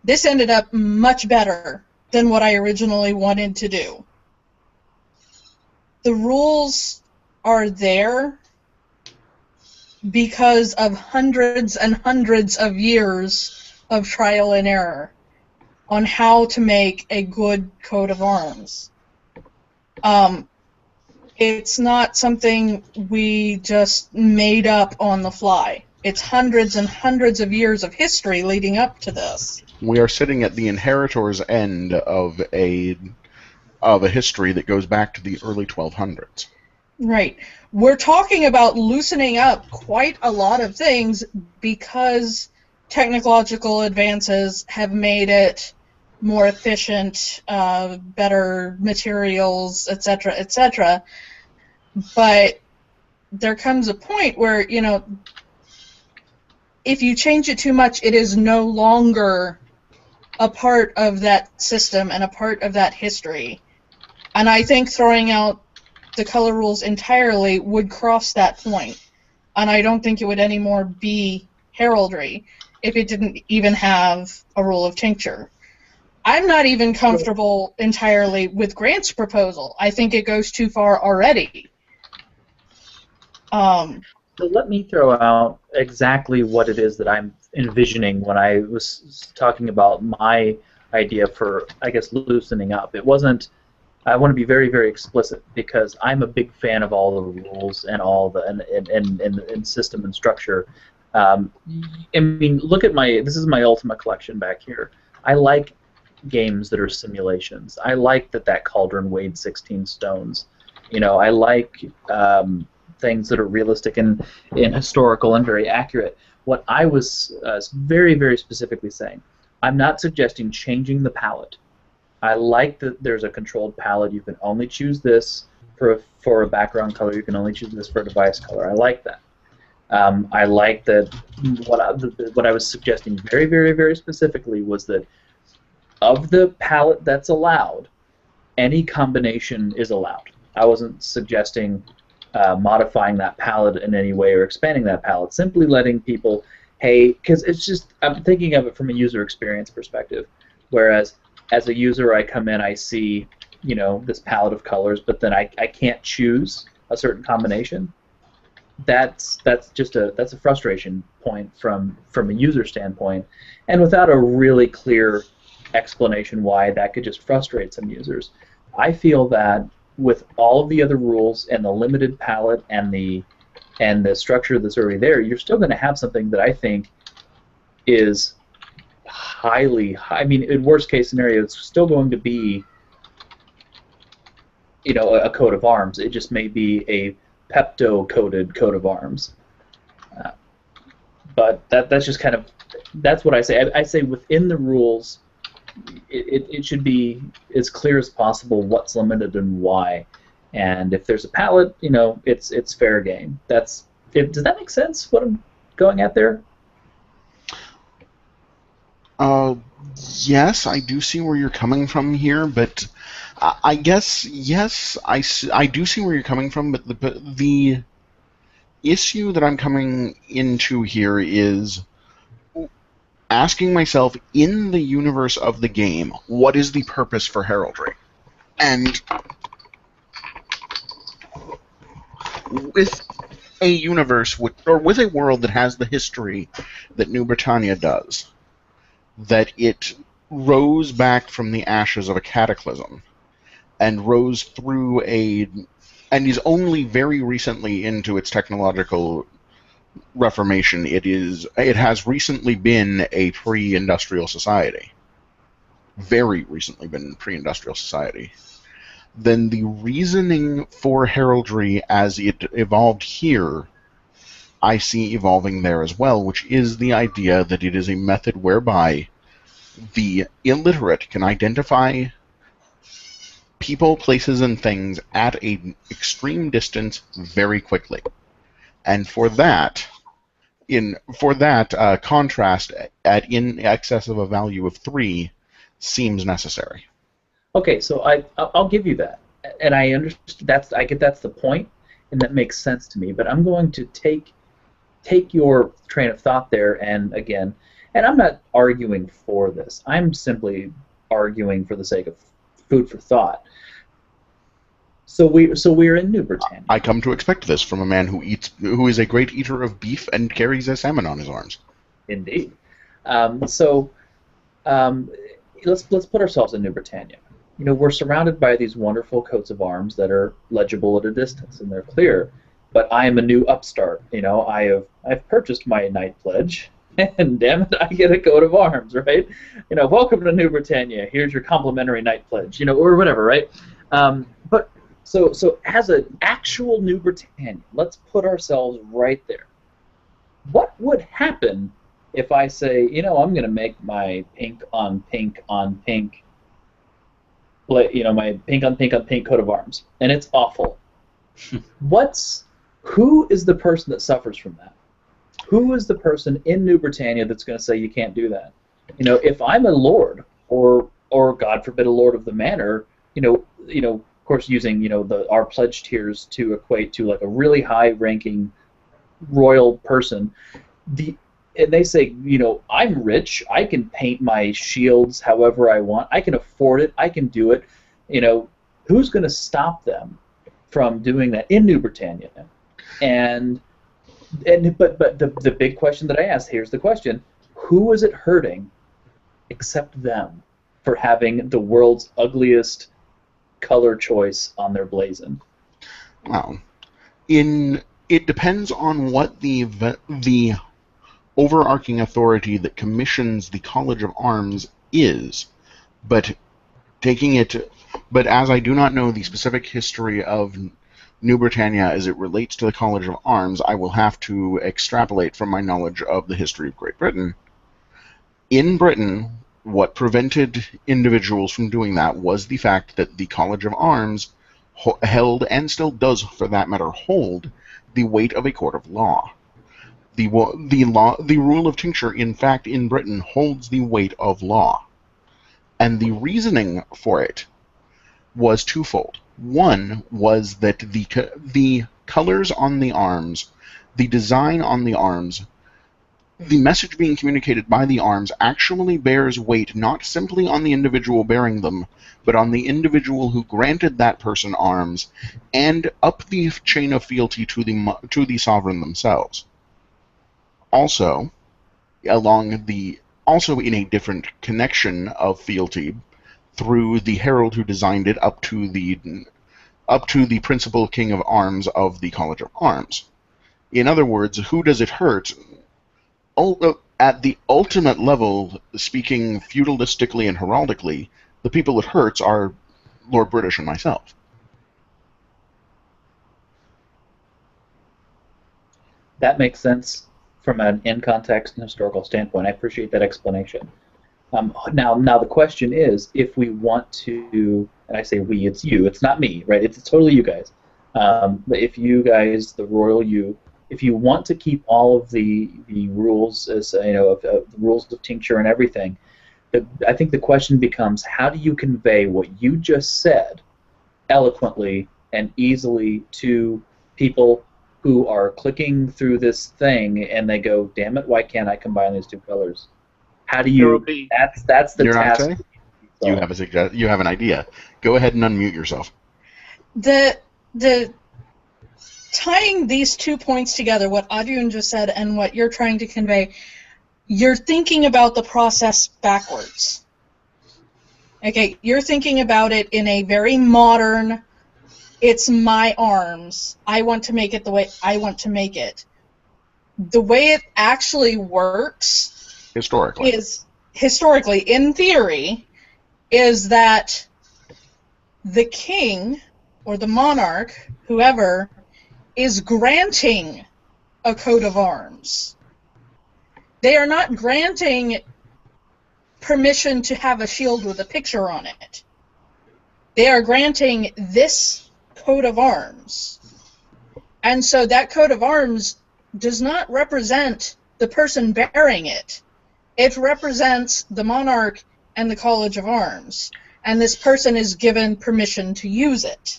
[SPEAKER 4] this ended up much better than what I originally wanted to do. The rules are there because of hundreds and hundreds of years of trial and error on how to make a good coat of arms. It's not something we just made up on the fly. It's hundreds and hundreds of years of history leading up to this.
[SPEAKER 1] We are sitting at the inheritor's end of a history that goes back to the early 1200s.
[SPEAKER 4] Right. We're talking about loosening up quite a lot of things because technological advances have made it more efficient, better materials, etc., etc. But there comes a point where, you know, if you change it too much, it is no longer a part of that system and a part of that history. And I think throwing out the color rules entirely would cross that point. And I don't think it would anymore be heraldry if it didn't even have a rule of tincture. I'm not even comfortable entirely with Grant's proposal. I think it goes too far already.
[SPEAKER 3] So let me throw out exactly what it is that I'm envisioning when I was talking about my idea for, I guess, loosening up. It wasn't, I want to be very, very explicit because I'm a big fan of all the rules and all the, and system and structure. I mean, look at this is my Ultima collection back here. I like games that are simulations. I like that cauldron weighed 16 stones. You know, I like things that are realistic and historical and very accurate. What I was very, very specifically saying, I'm not suggesting changing the palette. I like that there's a controlled palette. You can only choose this for a background color. You can only choose this for a device color. I like that. I like that what I was suggesting very, very, very specifically was that of the palette that's allowed, any combination is allowed. I wasn't suggesting modifying that palette in any way or expanding that palette. Simply letting people, hey, because it's just, I'm thinking of it from a user experience perspective. Whereas as a user, I come in, I see, you know, this palette of colors, but then I can't choose a certain combination. That's a frustration point from a user standpoint, and without a really clear explanation why that could just frustrate some users. I feel that with all of the other rules and the limited palette and the structure that's already there, you're still going to have something that I think is highly, I mean, in worst case scenario, it's still going to be, you know, a coat of arms. It just may be a Pepto-coated coat of arms. But that's just kind of that's what I say. I say within the rules, it should be as clear as possible what's limited and why. And if there's a palette, it's fair game. Does that make sense? What I'm going at there?
[SPEAKER 1] Yes, I do see where you're coming from here, but I guess yes, I do see where you're coming from, but the issue that I'm coming into here is asking myself, in the universe of the game, what is the purpose for heraldry? And with a universe, or with a world that has the history that New Britannia does, that it rose back from the ashes of a cataclysm and rose through and is only very recently into its technological reformation. It has recently been a pre-industrial society. Very recently been a pre-industrial society. Then the reasoning for heraldry as it evolved here, I see evolving there as well, which is the idea that it is a method whereby the illiterate can identify people, places, and things at an extreme distance very quickly. And for that, contrast in excess of a value of 3 seems necessary.
[SPEAKER 3] Okay, so I'll give you that, and I understand that's the point, and that makes sense to me. But I'm going to take your train of thought there, and I'm not arguing for this. I'm simply arguing for the sake of food for thought. So we're in New Britannia.
[SPEAKER 1] I come to expect this from a man who is a great eater of beef and carries a salmon on his arms.
[SPEAKER 3] Indeed. Let's put ourselves in New Britannia. We're surrounded by these wonderful coats of arms that are legible at a distance, and they're clear. But I am a new upstart. I've purchased my knight pledge, and damn it, I get a coat of arms, right? Welcome to New Britannia. Here's your complimentary knight pledge, or whatever, right? But so as an actual New Britannia, let's put ourselves right there. What would happen if I say, I'm going to make my pink on pink on pink, my pink on pink on pink coat of arms, and it's awful? Who is the person that suffers from that? Who is the person in New Britannia that's going to say you can't do that? If I'm a lord, or God forbid, a lord of the manor, of course, using our pledge tiers to equate to like a really high-ranking royal person, and they say, I'm rich, I can paint my shields however I want, I can afford it, I can do it. Who's going to stop them from doing that in New Britannia? But the big question that I asked, here's the question: who is it hurting, except them, for having the world's ugliest color choice on their blazon?
[SPEAKER 1] Well, it depends on what the overarching authority that commissions the College of Arms is, but as I do not know the specific history of New Britannia as it relates to the College of Arms, I will have to extrapolate from my knowledge of the history of Great Britain. In Britain, what prevented individuals from doing that was the fact that the College of Arms held, and still does for that matter, hold the weight of a court of law. The rule of tincture, in fact, in Britain holds the weight of law. And the reasoning for it was twofold. One was that the colors on the arms, the design on the arms, the message being communicated by the arms actually bears weight not simply on the individual bearing them, but on the individual who granted that person arms, and up the chain of fealty to the sovereign themselves. Also in a different connection of fealty, through the herald who designed it up to the principal king of arms of the College of Arms. In other words, who does it hurt? At the ultimate level, speaking feudalistically and heraldically, the people it hurts are Lord British and myself.
[SPEAKER 3] That makes sense from an in-context and historical standpoint. I appreciate that explanation. Now the question is, if we want to, and I say we, it's you, it's not me, right? It's totally you guys. But if you guys, the royal you, if you want to keep all of the rules, as the rules of tincture and everything, I think the question becomes, how do you convey what you just said eloquently and easily to people who are clicking through this thing and they go, damn it, why can't I combine these two colors? How do you? That's the task.
[SPEAKER 1] You have you have an idea. Go ahead and unmute yourself.
[SPEAKER 4] The tying these 2 points together, what Adrian just said and what you're trying to convey, you're thinking about the process backwards. Okay, you're thinking about it in a very modern, it's my arms, I want to make it the way I want to make it. The way it actually works historically, in theory, is that the king or the monarch, whoever, is granting a coat of arms. They are not granting permission to have a shield with a picture on it. They are granting this coat of arms. And so that coat of arms does not represent the person bearing it. It represents the monarch and the College of Arms. And this person is given permission to use it.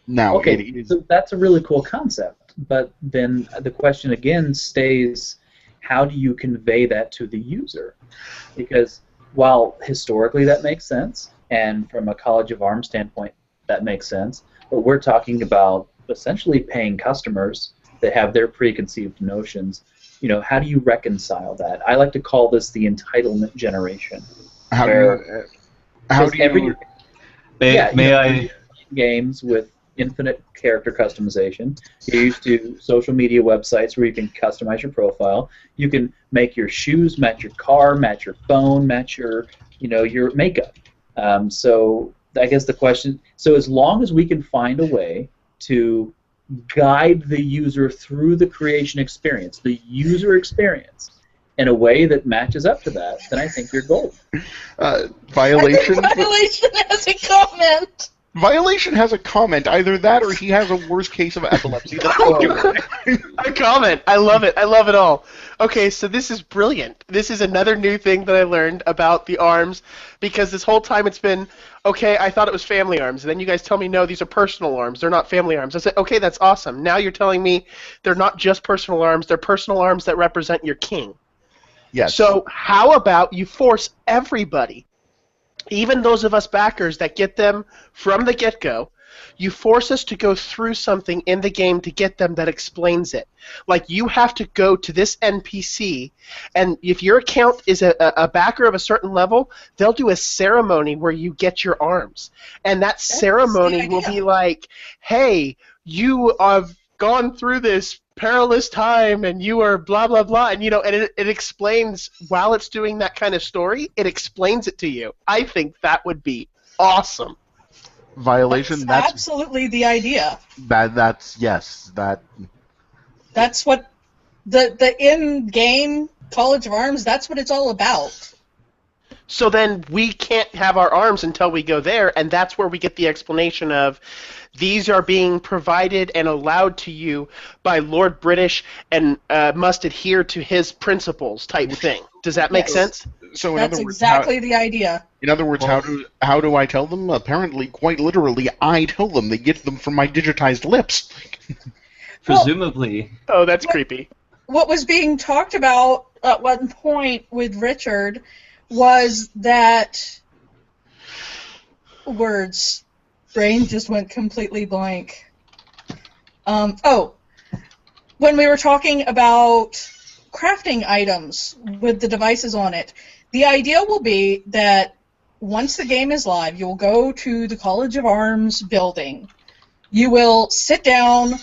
[SPEAKER 1] Now,
[SPEAKER 3] okay, so that's a really cool concept. But then the question again stays, how do you convey that to the user? Because while historically that makes sense, and from a College of Arms standpoint that makes sense, but we're talking about essentially paying customers that have their preconceived notions. How do you reconcile that? I like to call this the entitlement generation. Games with infinite character customization. You're used to social media websites where you can customize your profile. You can make your shoes match your car, match your phone, match your makeup. So I guess the question, so as long as we can find a way to guide the user through the creation experience, the user experience, in a way that matches up to that, then I think you're gold.
[SPEAKER 1] Violation
[SPEAKER 4] has a comment.
[SPEAKER 1] Violation has a comment. Either that or he has a worse case of epilepsy than I do.
[SPEAKER 2] A comment. I love it. I love it all. Okay, so this is brilliant. This is another new thing that I learned about the arms, because this whole time it's been, okay, I thought it was family arms. And then you guys tell me, no, these are personal arms. They're not family arms. I said, okay, that's awesome. Now you're telling me they're not just personal arms. They're personal arms that represent your king.
[SPEAKER 1] Yes.
[SPEAKER 2] So how about you force everybody, even those of us backers that get them from the get-go, you force us to go through something in the game to get them that explains it. Like, you have to go to this NPC, and if your account is a backer of a certain level, they'll do a ceremony where you get your arms. And that ceremony will be like, hey, you have gone through this perilous time, and you are blah, blah, blah, and, and it explains, while it's doing that kind of story, it explains it to you. I think that would be awesome.
[SPEAKER 1] Violation,
[SPEAKER 4] that's absolutely the idea.
[SPEAKER 1] That's
[SPEAKER 4] what the in-game College of Arms, that's what it's all about.
[SPEAKER 2] So then we can't have our arms until we go there, and that's where we get the explanation of these are being provided and allowed to you by Lord British and must adhere to his principles type thing. Does that make sense?
[SPEAKER 1] So
[SPEAKER 4] that's exactly the idea.
[SPEAKER 1] In other words, how do I tell them? Apparently, quite literally, I tell them. They get them from my digitized lips.
[SPEAKER 7] Presumably.
[SPEAKER 2] Oh, that's creepy.
[SPEAKER 4] What was being talked about at one point with Richard was that brain just went completely blank. When we were talking about crafting items with the devices on it, the idea will be that once the game is live, you will go to the College of Arms building. You will sit down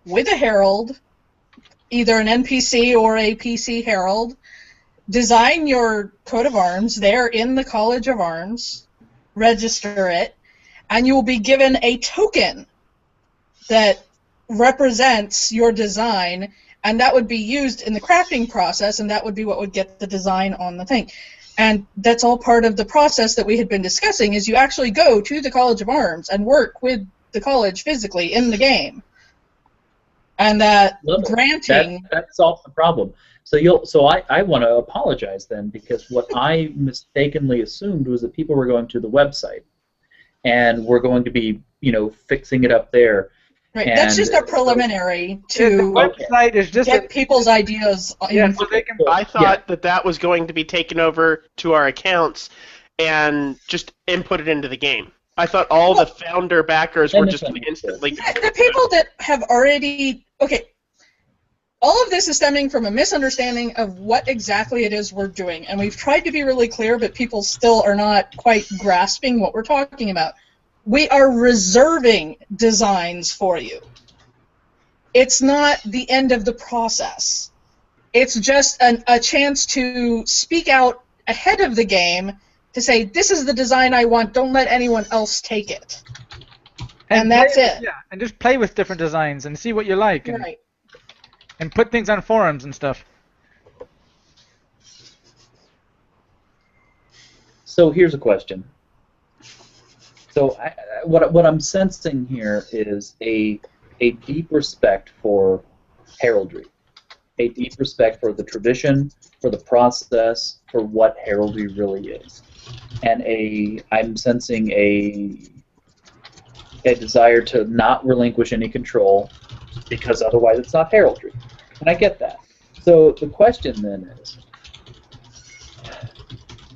[SPEAKER 4] with a herald, either an NPC or a PC herald, design your coat of arms there in the College of Arms, register it, and you will be given a token that represents your design, and that would be used in the crafting process, and that would be what would get the design on the thing. And that's all part of the process that we had been discussing, is you actually go to the College of Arms and work with the college physically in the game. And that granting...
[SPEAKER 3] That solves the problem. So I want to apologize then, because what I mistakenly assumed was that people were going to the website and we're going to be, fixing it up there.
[SPEAKER 4] Right, that's just a preliminary
[SPEAKER 5] The
[SPEAKER 4] to
[SPEAKER 5] website is just
[SPEAKER 4] get people's ideas.
[SPEAKER 5] Yeah, so they can.
[SPEAKER 2] I thought that was going to be taken over to our accounts and just input it into the game. I thought all the founder backers were just going to instantly...
[SPEAKER 4] The people that have already... Okay, all of this is stemming from a misunderstanding of what exactly it is we're doing, and we've tried to be really clear, but people still are not quite grasping what we're talking about. We are reserving designs for you. It's not the end of the process. It's just a chance to speak out ahead of the game to say, this is the design I want, don't let anyone else take it. And that's it.
[SPEAKER 5] Yeah, and just play with different designs and see what you like.
[SPEAKER 4] Right.
[SPEAKER 5] And put things on forums and stuff.
[SPEAKER 3] So here's a question. So what I'm sensing here is a deep respect for heraldry, a deep respect for the tradition, for the process, for what heraldry really is, and I'm sensing a desire to not relinquish any control, because otherwise it's not heraldry, and I get that. So the question then is,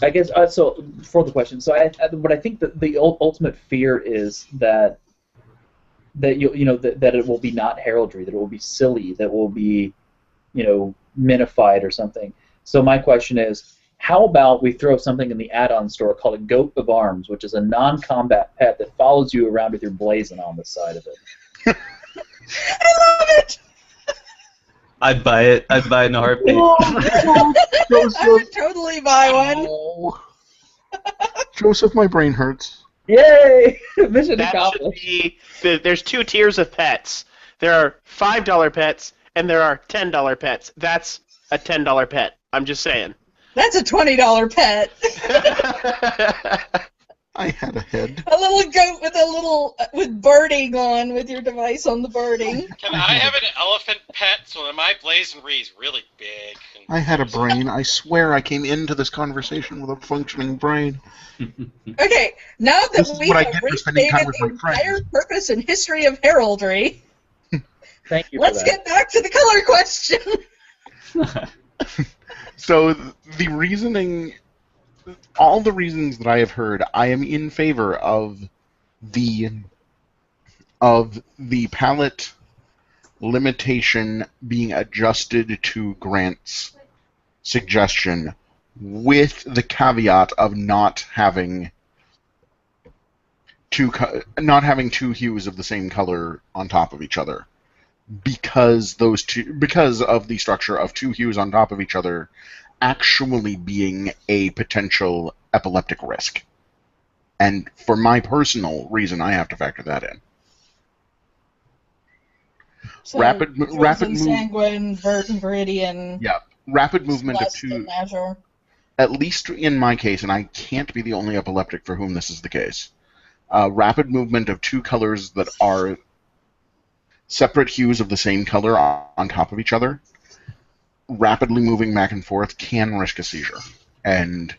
[SPEAKER 3] I guess so for the question. So what I think that the ultimate fear is that that it will be not heraldry, that it will be silly, that will be minified or something. So my question is, how about we throw something in the add-on store called a Goat of Arms, which is a non-combat pet that follows you around with your blazon on the side of it.
[SPEAKER 4] I love it.
[SPEAKER 7] I'd buy it. I'd buy it in a heartbeat.
[SPEAKER 4] I would totally buy one.
[SPEAKER 1] Oh. Joseph, my brain hurts.
[SPEAKER 3] Yay! Mission accomplished.
[SPEAKER 2] There's two tiers of pets. There are $5 pets, and there are $10 pets. That's a $10 pet. I'm just saying.
[SPEAKER 4] That's a $20 pet.
[SPEAKER 1] I had a head.
[SPEAKER 4] A little goat with birding on, with your device on the birding.
[SPEAKER 6] Can I have an elephant pet so that my blazonry is really big?
[SPEAKER 1] I had a brain. I swear I came into this conversation with a functioning brain.
[SPEAKER 4] Okay, now that
[SPEAKER 1] This is
[SPEAKER 4] we
[SPEAKER 1] what I
[SPEAKER 4] have
[SPEAKER 1] get for spending time
[SPEAKER 4] restated
[SPEAKER 1] with
[SPEAKER 4] the
[SPEAKER 1] my
[SPEAKER 4] entire
[SPEAKER 1] friends.
[SPEAKER 4] purpose and history of heraldry,
[SPEAKER 3] Thank you.
[SPEAKER 4] let's get back to the color question.
[SPEAKER 1] So the reasoning, all the reasons that I have heard, I am in favor of the palette limitation being adjusted to Grant's suggestion, with the caveat of not having two hues of the same color on top of each other, because of the structure of two hues on top of each other actually being a potential epileptic risk. And for my personal reason, I have to factor that in.
[SPEAKER 4] So,
[SPEAKER 1] rapid
[SPEAKER 4] sanguine, viridian.
[SPEAKER 1] Yeah, rapid movement of two.
[SPEAKER 4] Azure.
[SPEAKER 1] At least in my case, and I can't be the only epileptic for whom this is the case. Rapid movement of two colors that are separate hues of the same color on top of each other, rapidly moving back and forth, can risk a seizure. And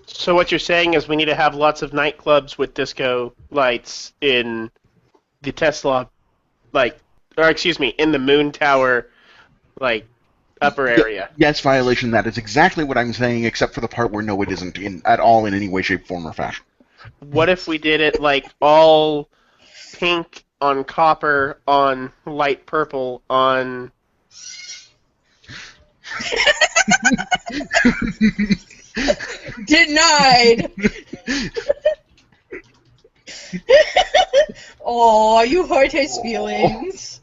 [SPEAKER 2] so what you're saying is we need to have lots of nightclubs with disco lights in the Tesla, in the Moon Tower, upper area.
[SPEAKER 1] Yes, violation. That is exactly what I'm saying, except for the part where no, it isn't at all in any way, shape, form, or fashion.
[SPEAKER 2] What if we did it all pink on copper on light purple on...
[SPEAKER 4] Denied! Oh, you hurt his feelings.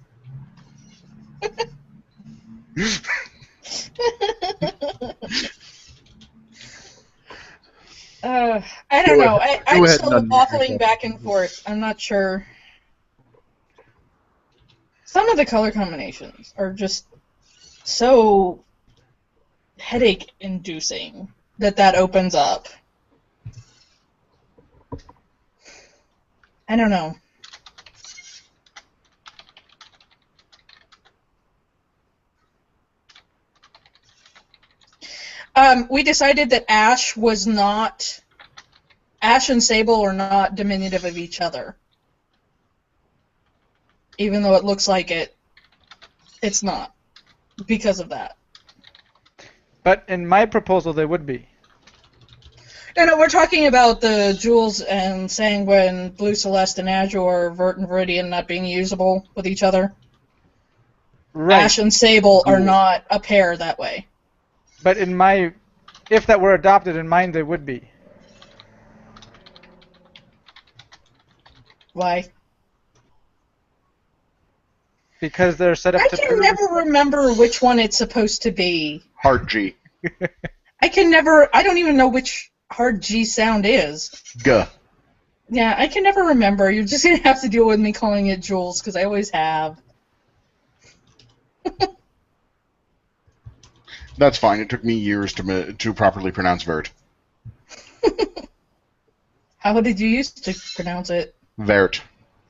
[SPEAKER 4] I don't know. I'm still waffling back and forth. I'm not sure. Some of the color combinations are just so headache-inducing that opens up. I don't know. We decided that Ash and Sable are not diminutive of each other. Even though it looks like it, it's not. Because of that.
[SPEAKER 5] But in my proposal, they would be.
[SPEAKER 4] No, we're talking about the Jules and Sanguine, Blue Celeste and Azure, Vert and Viridian not being usable with each other.
[SPEAKER 5] Right.
[SPEAKER 4] Ash and Sable are not a pair that way.
[SPEAKER 5] But if that were adopted in mine, they would be.
[SPEAKER 4] Why?
[SPEAKER 5] Because they're set up
[SPEAKER 4] I
[SPEAKER 5] to
[SPEAKER 4] can never remember which one it's supposed to be.
[SPEAKER 1] Hard G.
[SPEAKER 4] I don't even know which hard G sound is.
[SPEAKER 1] G.
[SPEAKER 4] Yeah, I can never remember. You're just going to have to deal with me calling it Jules, because I always have.
[SPEAKER 1] That's fine. It took me years to properly pronounce Vert.
[SPEAKER 4] How did you used to pronounce it?
[SPEAKER 1] Vert.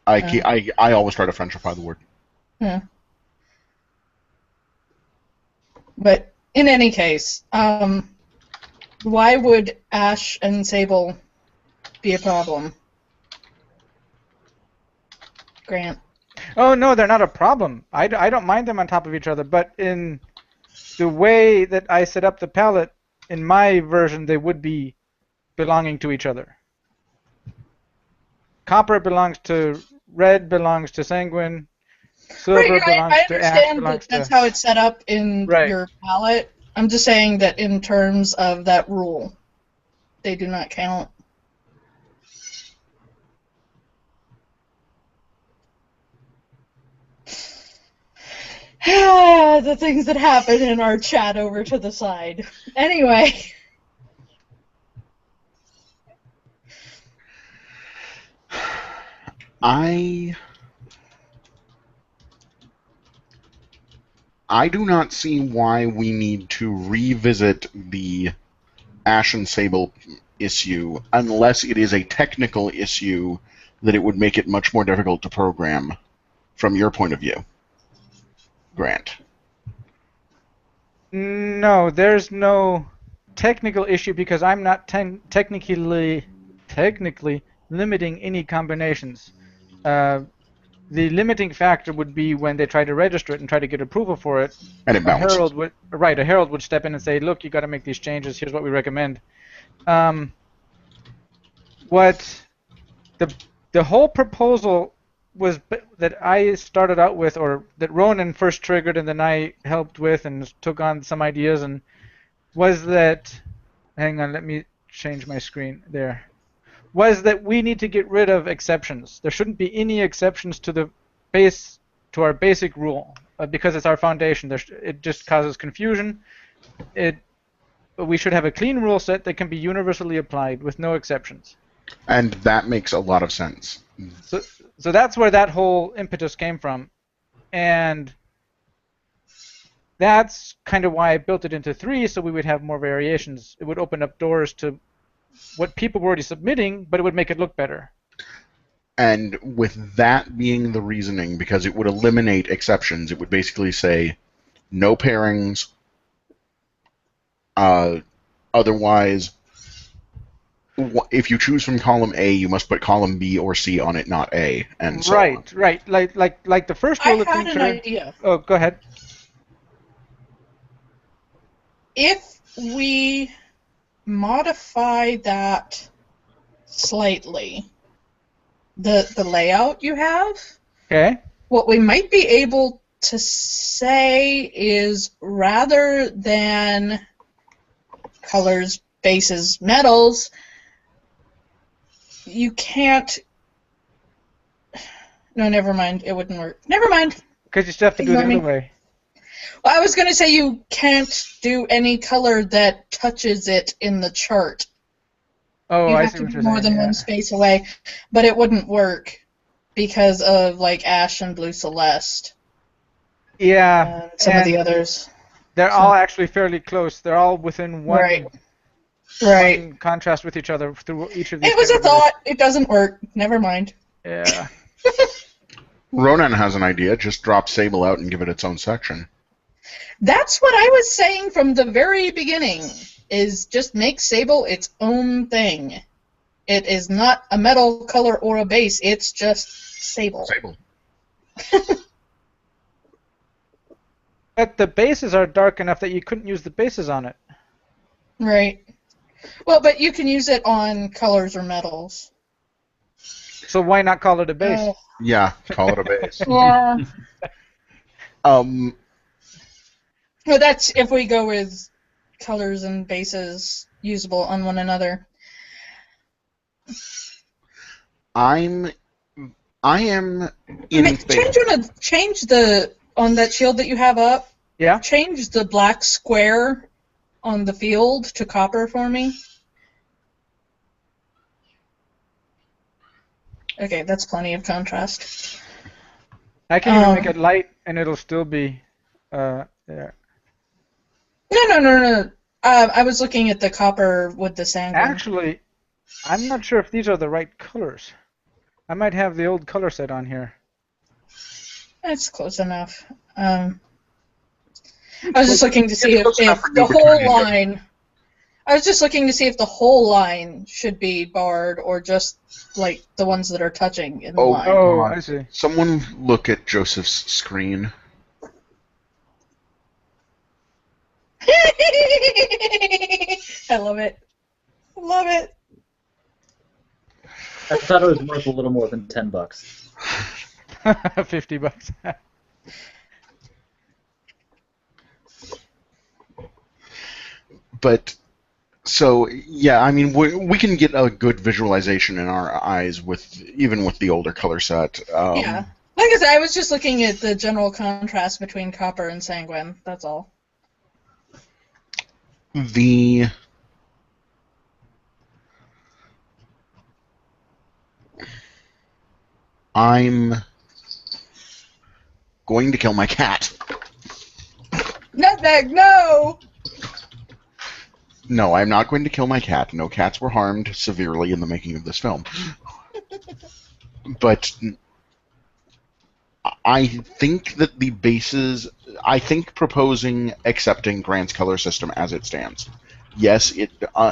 [SPEAKER 1] I always try to Frenchify the word.
[SPEAKER 4] Yeah. But in any case, why would Ash and Sable be a problem? Grant.
[SPEAKER 5] Oh, no, they're not a problem. I don't mind them on top of each other, but in the way that I set up the palette, in my version, they would be belonging to each other. Copper belongs to red, belongs to Sanguine. Silver belongs
[SPEAKER 4] I
[SPEAKER 5] to Ash.
[SPEAKER 4] understand that that's how it's set up in
[SPEAKER 5] Right.
[SPEAKER 4] your palette. I'm just saying that in terms of that rule, they do not count. The things that happen in our chat over to the side. Anyway.
[SPEAKER 1] I do not see why we need to revisit the Ash and Sable issue unless it is a technical issue that it would make it much more difficult to program from your point of view, Grant.
[SPEAKER 5] No, there's no technical issue because I'm not technically limiting any combinations. The limiting factor would be when they try to register it and try to get approval for it.
[SPEAKER 1] And it bounces.
[SPEAKER 5] A herald would step in and say, "Look, you got to make these changes. Here's what we recommend." What the whole proposal was that I started out with, or that Ronan first triggered, and then I helped with and took on some ideas, and was that. Hang on, let me change my screen there. Was that we need to get rid of exceptions. There shouldn't be any exceptions to our basic rule because it's our foundation. It just causes confusion. We should have a clean rule set that can be universally applied with no exceptions.
[SPEAKER 1] And that makes a lot of sense.
[SPEAKER 5] So that's where that whole impetus came from, and that's kind of why I built it into 3, so we would have more variations. It would open up doors to what people were already submitting, but it would make it look better.
[SPEAKER 1] And with that being the reasoning, because it would eliminate exceptions, it would basically say no pairings. Otherwise, if you choose from column A, you must put column B or C on it, not A, and so on.
[SPEAKER 5] Right. Like the first rule.
[SPEAKER 4] I had an idea.
[SPEAKER 5] Oh, go ahead.
[SPEAKER 4] If we modify that slightly, the layout you have,
[SPEAKER 5] okay,
[SPEAKER 4] what we might be able to say is rather than colors, bases, metals, you can't. No, never mind. It wouldn't work. Never mind.
[SPEAKER 5] Because you still have to do it the other way.
[SPEAKER 4] Well, I was going to say you can't do any color that touches it in the chart.
[SPEAKER 5] Oh,
[SPEAKER 4] you
[SPEAKER 5] I
[SPEAKER 4] have
[SPEAKER 5] see
[SPEAKER 4] to
[SPEAKER 5] what
[SPEAKER 4] be
[SPEAKER 5] you're
[SPEAKER 4] more
[SPEAKER 5] saying,
[SPEAKER 4] than one space away, but it wouldn't work because of like Ash and Blue Celeste.
[SPEAKER 5] Yeah.
[SPEAKER 4] And some of the others.
[SPEAKER 5] They're
[SPEAKER 4] So-
[SPEAKER 5] all actually fairly close. They're all within
[SPEAKER 4] Right. Right.
[SPEAKER 5] one contrast with each other through each of these
[SPEAKER 4] It was a
[SPEAKER 5] categories.
[SPEAKER 4] thought. It doesn't work. Never mind.
[SPEAKER 5] Yeah.
[SPEAKER 1] Ronan has an idea. Just drop Sable out and give it its own section.
[SPEAKER 4] That's what I was saying from the very beginning, is just make Sable its own thing. It is not a metal color or a base, it's just Sable.
[SPEAKER 1] Sable.
[SPEAKER 5] But the bases are dark enough that you couldn't use the bases on it.
[SPEAKER 4] Right. Well, but you can use it on colors or metals.
[SPEAKER 5] So why not call it a base?
[SPEAKER 4] Oh,
[SPEAKER 1] Yeah, call it a base.
[SPEAKER 4] yeah.
[SPEAKER 1] Um,
[SPEAKER 4] Well, that's if we go with colors and bases usable on one another.
[SPEAKER 1] I am in favor.
[SPEAKER 4] Change the on that shield that you have up.
[SPEAKER 5] Yeah.
[SPEAKER 4] Change the black square on the field to copper for me. Okay, that's plenty of contrast.
[SPEAKER 5] I can even make it light, and it'll still be there.
[SPEAKER 4] No. I was looking at the copper with the sanguine.
[SPEAKER 5] Actually, I'm not sure if these are the right colors. I might have the old color set on here.
[SPEAKER 4] That's close enough. I was just looking to see if
[SPEAKER 1] close enough for
[SPEAKER 4] the
[SPEAKER 1] you to
[SPEAKER 4] whole
[SPEAKER 1] turn it
[SPEAKER 4] line. I was just looking to see if the whole line should be barred or just like the ones that are touching in the line.
[SPEAKER 5] Oh, I see.
[SPEAKER 1] Someone look at Joseph's screen.
[SPEAKER 4] I love it. Love it.
[SPEAKER 3] I thought it was worth a little more than $10.
[SPEAKER 5] $50.
[SPEAKER 1] But so yeah, I mean we can get a good visualization in our eyes even with the older color set.
[SPEAKER 4] Yeah. Like I said, I was just looking at the general contrast between copper and sanguine. That's all.
[SPEAKER 1] I'm going to kill my cat.
[SPEAKER 4] Nutmeg, no!
[SPEAKER 1] No, I'm not going to kill my cat. No cats were harmed severely in the making of this film. But I think that the bases... I think proposing accepting Grant's color system as it stands. Yes, it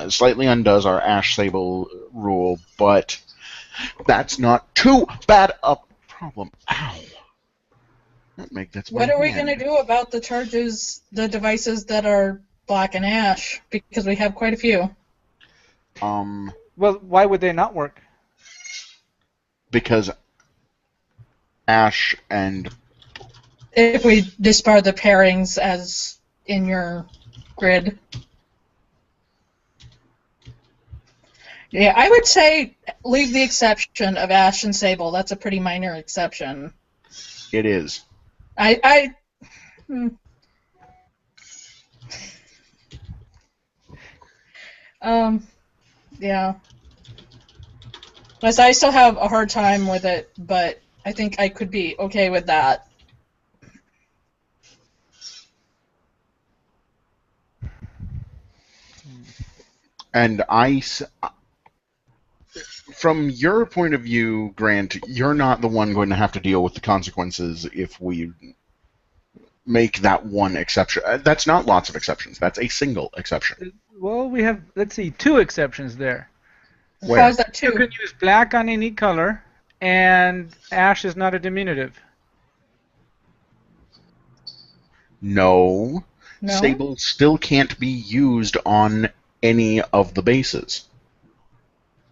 [SPEAKER 1] slightly undoes our Ash Sable rule, but that's not too bad a problem. Ow. That's
[SPEAKER 4] What are we going to do about the devices that are black and ash? Because we have quite a few.
[SPEAKER 5] Well, why would they not work?
[SPEAKER 1] Because ash and...
[SPEAKER 4] If we disbar the pairings as in your grid. Yeah, I would say leave the exception of ash and sable. That's a pretty minor exception.
[SPEAKER 1] It is.
[SPEAKER 4] Yeah. Plus, I still have a hard time with it, but I think I could be okay with that.
[SPEAKER 1] And from your point of view, Grant, you're not the one going to have to deal with the consequences if we make that one exception. That's not lots of exceptions. That's a single exception.
[SPEAKER 5] Well, we have, let's see, 2 exceptions there.
[SPEAKER 1] Where?
[SPEAKER 4] How's that
[SPEAKER 5] You
[SPEAKER 4] too?
[SPEAKER 5] can use black on any color, and ash is not a diminutive.
[SPEAKER 1] No.
[SPEAKER 4] No?
[SPEAKER 1] Sable still can't be used on any of the bases.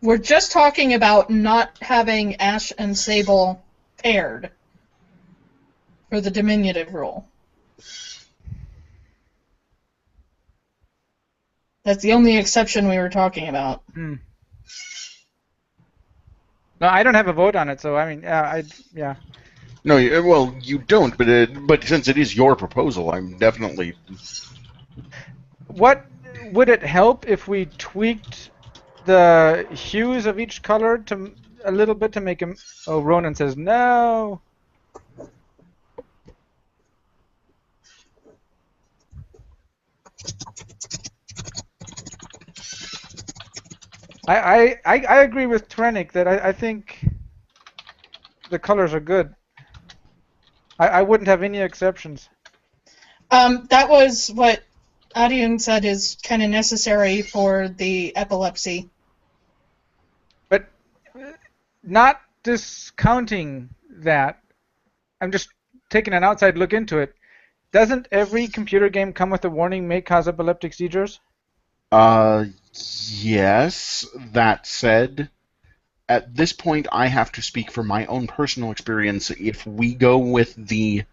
[SPEAKER 4] We're just talking about not having ash and sable paired for the diminutive rule. That's the only exception we were talking about.
[SPEAKER 5] No, I don't have a vote on it, so I mean, yeah.
[SPEAKER 1] No, well, you don't, but since it is your proposal, I'm definitely...
[SPEAKER 5] What would it help if we tweaked the hues of each color to a little bit to make them? Oh, Ronan says no. I agree with Trenik that I think the colors are good. I wouldn't have any exceptions.
[SPEAKER 4] That was what Adian said is kind of necessary for the epilepsy.
[SPEAKER 5] But not discounting that, I'm just taking an outside look into it. Doesn't every computer game come with a warning may cause epileptic seizures?
[SPEAKER 1] Yes. That said, at this point, I have to speak from my own personal experience. If we go with the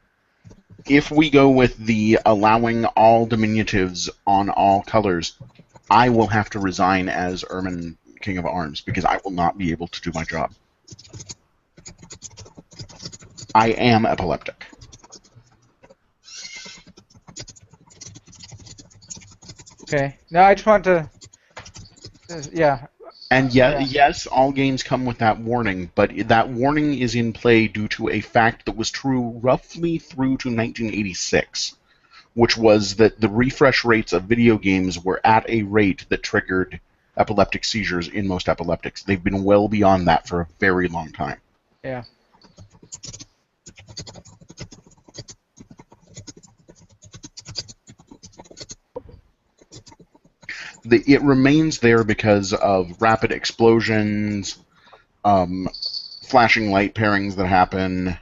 [SPEAKER 1] allowing all diminutives on all colors, I will have to resign as Ermine King of Arms because I will not be able to do my job. I am epileptic.
[SPEAKER 5] Okay. No, I just want to. Yeah.
[SPEAKER 1] And yes, all games come with that warning, but that warning is in play due to a fact that was true roughly through to 1986, which was that the refresh rates of video games were at a rate that triggered epileptic seizures in most epileptics. They've been well beyond that for a very long time.
[SPEAKER 5] Yeah.
[SPEAKER 1] It remains there because of rapid explosions, flashing light pairings that happen,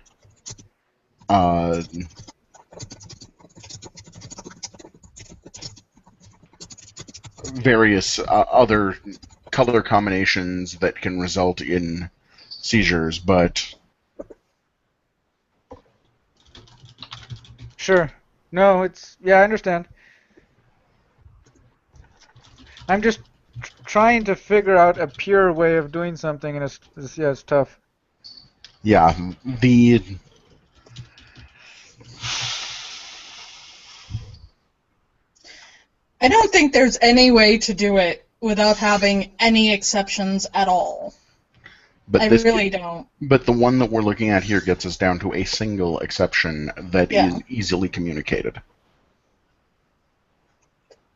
[SPEAKER 1] various other color combinations that can result in seizures, but...
[SPEAKER 5] Sure. No, it's... Yeah, I understand. I'm just trying to figure out a pure way of doing something, and it's tough.
[SPEAKER 1] Yeah,
[SPEAKER 4] I don't think there's any way to do it without having any exceptions at all. I really don't.
[SPEAKER 1] But the one that we're looking at here gets us down to a single exception that is easily communicated.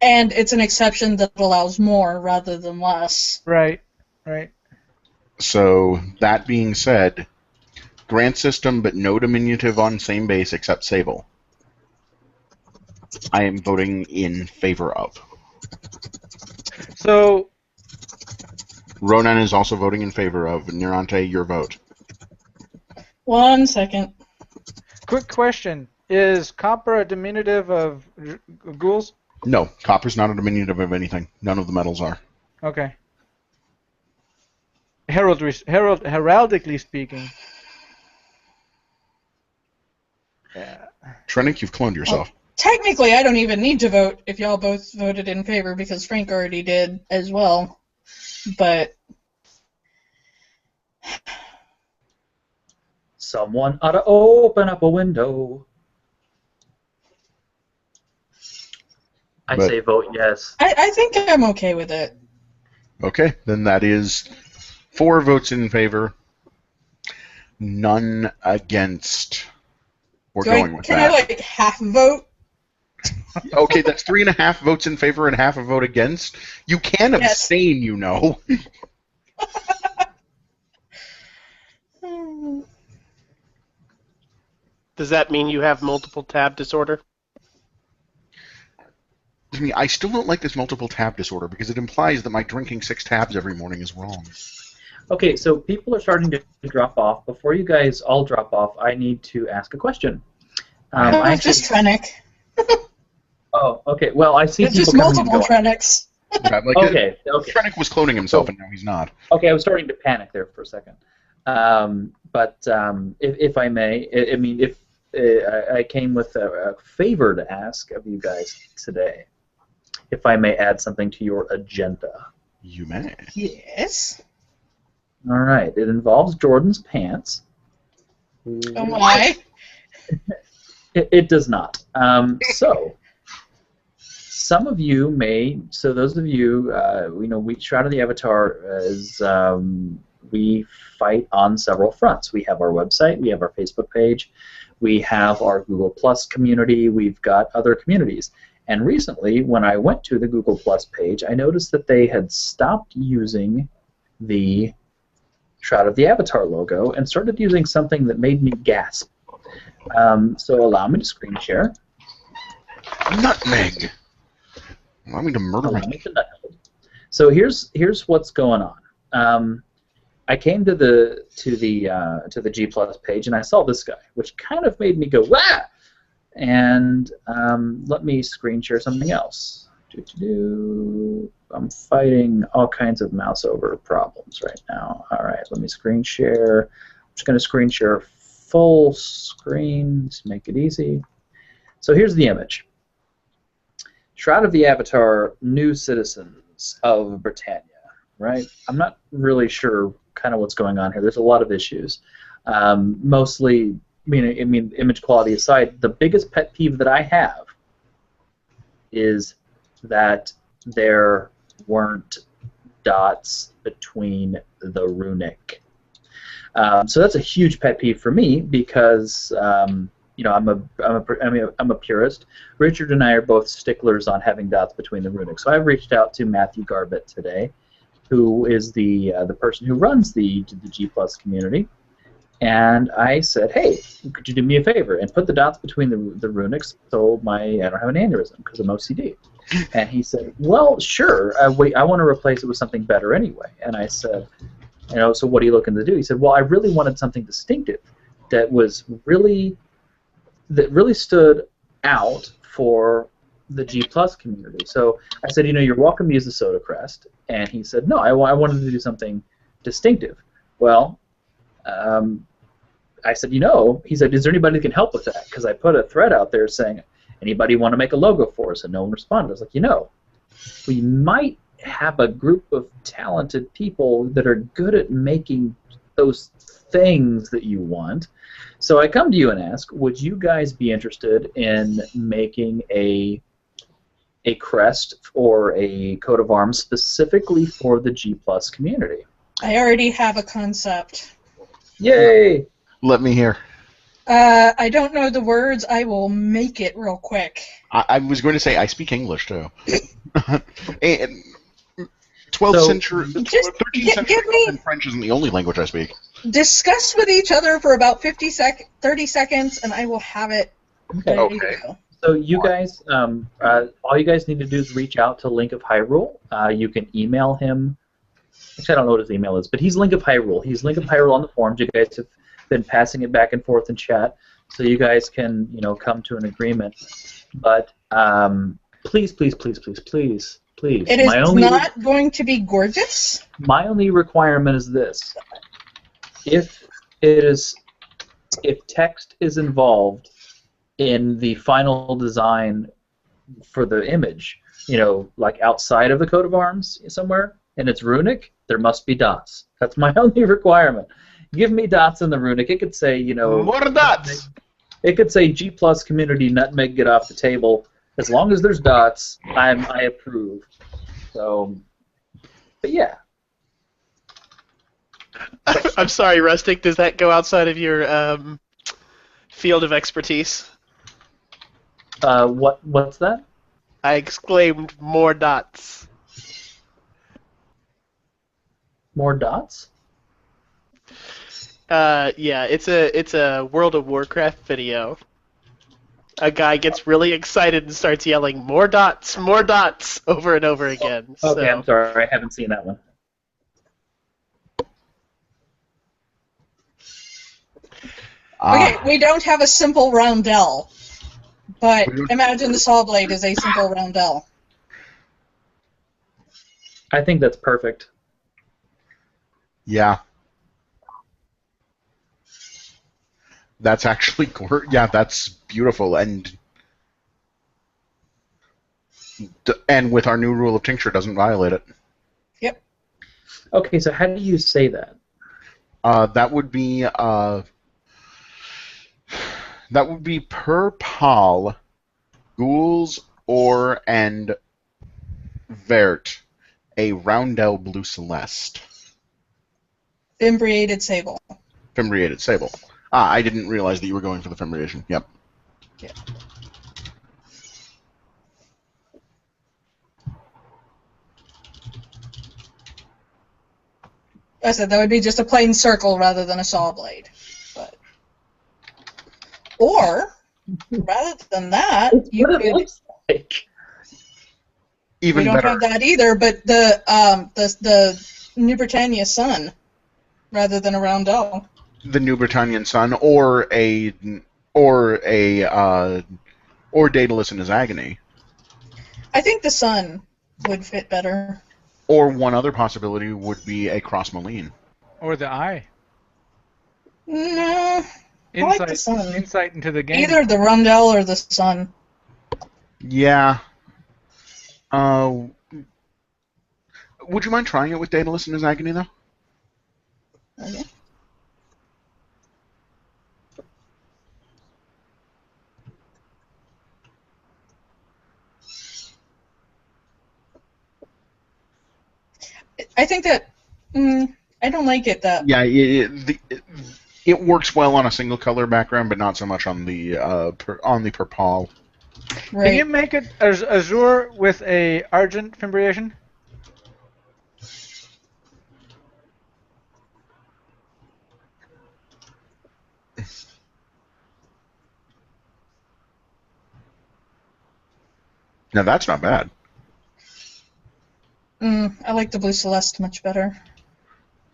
[SPEAKER 4] And it's an exception that allows more rather than less.
[SPEAKER 5] Right, right.
[SPEAKER 1] So, that being said, grant system but no diminutive on same base except Sable. I am voting in favor of.
[SPEAKER 5] So...
[SPEAKER 1] Ronan is also voting in favor of. Nirante, your vote.
[SPEAKER 4] 1 second.
[SPEAKER 5] Quick question. Is copper a diminutive of ghouls?
[SPEAKER 1] No, copper's not a diminutive of anything. None of the metals are.
[SPEAKER 5] Okay. Heraldically speaking.
[SPEAKER 1] Yeah. Trenik, you've cloned yourself.
[SPEAKER 4] Well, technically, I don't even need to vote if y'all both voted in favor because Frank already did as well. But...
[SPEAKER 3] Someone ought to open up a window. I say vote yes.
[SPEAKER 4] I think I'm okay with it.
[SPEAKER 1] Okay, then that is 4 votes in favor, none against. We're going with
[SPEAKER 4] can
[SPEAKER 1] that.
[SPEAKER 4] I, like, half vote?
[SPEAKER 1] Okay, that's 3.5 votes in favor and half a vote against. You can abstain, you know.
[SPEAKER 2] Does that mean you have multiple tab disorder?
[SPEAKER 1] I still don't like this multiple tab disorder because it implies that my drinking 6 tabs every morning is wrong.
[SPEAKER 3] Okay, so people are starting to drop off. Before you guys all drop off, I need to ask a question.
[SPEAKER 4] Just Trenik.
[SPEAKER 3] Oh, okay. Well, I see
[SPEAKER 4] it's
[SPEAKER 3] people
[SPEAKER 4] just multiple Treniks.
[SPEAKER 1] Yeah, like
[SPEAKER 3] okay.
[SPEAKER 1] Trenik was cloning himself, and now he's not.
[SPEAKER 3] Okay, I was starting to panic there for a second. If I may, I mean, if I came with a favor to ask of you guys today, if I may add something to your agenda.
[SPEAKER 1] You may.
[SPEAKER 4] Yes.
[SPEAKER 3] All right. It involves Jordan's pants.
[SPEAKER 4] Oh my.
[SPEAKER 3] It does not. So, some of you may. So those of you, we Shroud of the Avatar is we fight on several fronts. We have our website. We have our Facebook page. We have our Google Plus community. We've got other communities. And recently, when I went to the Google Plus page, I noticed that they had stopped using the Shroud of the Avatar logo and started using something that made me gasp. So allow me to screen share.
[SPEAKER 1] Nutmeg. Allow me to murder
[SPEAKER 3] Allow
[SPEAKER 1] my.
[SPEAKER 3] me to nutmeg. So here's what's going on. I came to the G Plus page and I saw this guy, which kind of made me go wah. And let me screen share something else. I'm fighting all kinds of mouse over problems right now. All right, let me screen share. I'm just going to screen share full screen to make it easy. So here's the image. Shroud of the Avatar, new citizens of Britannia, right? I'm not really sure kind of what's going on here. There's a lot of issues. Mostly, I mean, image quality aside, the biggest pet peeve that I have is that there weren't dots between the runic. So that's a huge pet peeve for me because you know, I'm a purist. Richard and I are both sticklers on having dots between the runic. So I've reached out to Matthew Garbett today, who is the person who runs the G Plus community, and I said, hey, could you do me a favor and put the dots between the runics so I don't have an aneurysm because I'm OCD. And he said, well, sure. Wait, I want to replace it with something better anyway. And I said, you know, so what are you looking to do? He said, well, I really wanted something distinctive that really stood out for the G Plus community. So I said, you know, you're welcome to use the Soda Crest. And he said, no, I wanted to do something distinctive. Well, I said, you know, he said, is there anybody that can help with that? Because I put a thread out there saying, anybody want to make a logo for us? And no one responded. I was like, you know, we might have a group of talented people that are good at making those things that you want. So I come to you and ask, would you guys be interested in making a crest or a coat of arms specifically for the G Plus community?
[SPEAKER 4] I already have a concept.
[SPEAKER 3] Yay!
[SPEAKER 1] Let me hear.
[SPEAKER 4] I don't know the words. I will make it real quick.
[SPEAKER 1] I was going to say I speak English too. And 12th century, 13th century French isn't the only language I speak.
[SPEAKER 4] Discuss with each other for about 30 seconds, and I will have it ready to go.
[SPEAKER 3] So you guys, all you guys need to do is reach out to Link of Hyrule. You can email him. Actually, I don't know what his email is, but he's Link of Hyrule. He's Link of Hyrule on the forums. You guys have been passing it back and forth in chat, so you guys can, you know, come to an agreement. But please, please, please, please, please, please.
[SPEAKER 4] It is not going to be gorgeous.
[SPEAKER 3] My only requirement is this: if text is involved in the final design for the image, you know, like outside of the coat of arms somewhere, and it's runic, there must be dots. That's my only requirement. Give me dots in the runic. It could say, you know,
[SPEAKER 2] more dots.
[SPEAKER 3] It could say G Plus community nutmeg get off the table. As long as there's dots, I approve. So, but yeah.
[SPEAKER 2] I'm sorry, Rustic. Does that go outside of your field of expertise?
[SPEAKER 3] What's that?
[SPEAKER 2] I exclaimed, "More dots."
[SPEAKER 3] More dots?
[SPEAKER 2] Yeah, it's a World of Warcraft video. A guy gets really excited and starts yelling, more dots," over and over again.
[SPEAKER 3] Okay,
[SPEAKER 2] So.
[SPEAKER 3] I'm sorry, I haven't seen that one.
[SPEAKER 4] Okay, we don't have a simple roundel, but imagine the saw blade is a simple roundel.
[SPEAKER 3] I think that's perfect.
[SPEAKER 1] Yeah. That's actually, yeah, that's beautiful, and with our new rule of tincture, doesn't violate it.
[SPEAKER 4] Yep.
[SPEAKER 3] Okay, so how do you say that?
[SPEAKER 1] That would be per pal, ghouls, or and vert, a roundel blue celeste.
[SPEAKER 4] Fimbriated sable.
[SPEAKER 1] Fimbriated sable. I didn't realize that you were going for the fimbriation. Yep.
[SPEAKER 4] Yeah. I said that would be just a plain circle rather than a saw blade. But or rather than that,
[SPEAKER 3] It's
[SPEAKER 4] you
[SPEAKER 3] what it
[SPEAKER 4] could.
[SPEAKER 3] looks like.
[SPEAKER 4] We
[SPEAKER 1] Even
[SPEAKER 4] don't
[SPEAKER 1] better.
[SPEAKER 4] have that either, but the New Britannia sun rather than a roundel.
[SPEAKER 1] The New Britannian Sun, or Daedalus in his agony.
[SPEAKER 4] I think the sun would fit better.
[SPEAKER 1] Or one other possibility would be a Cross Moline.
[SPEAKER 5] Or the eye.
[SPEAKER 4] No, I like the sun.
[SPEAKER 5] Insight into the game.
[SPEAKER 4] Either the roundel or the sun.
[SPEAKER 1] Yeah. Would you mind trying it with Daedalus in his agony, though?
[SPEAKER 4] Okay. I think that I don't like it that.
[SPEAKER 1] Yeah, it works well on a single color background, but not so much on the purple.
[SPEAKER 4] Right.
[SPEAKER 5] Can you make it azure with a argent fimbriation?
[SPEAKER 1] Now that's not bad.
[SPEAKER 4] I like the blue celeste much better.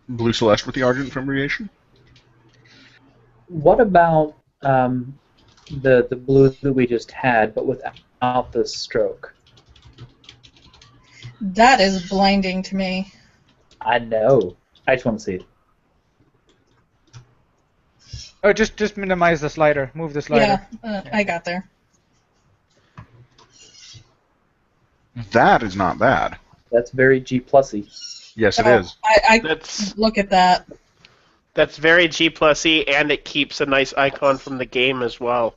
[SPEAKER 1] Blue Celeste with the Argent Fimbriation?
[SPEAKER 3] What about the blue that we just had, but without the stroke?
[SPEAKER 4] That is blinding to me.
[SPEAKER 3] I know. I just want to see it.
[SPEAKER 5] Oh, just minimize the slider. Move the slider.
[SPEAKER 4] Yeah, I got there.
[SPEAKER 1] That is not bad.
[SPEAKER 3] That's very G+y.
[SPEAKER 1] Yes, it
[SPEAKER 4] Oh,
[SPEAKER 1] is.
[SPEAKER 2] That's
[SPEAKER 4] look at that.
[SPEAKER 2] That's very G+y, and it keeps a nice icon from the game as well.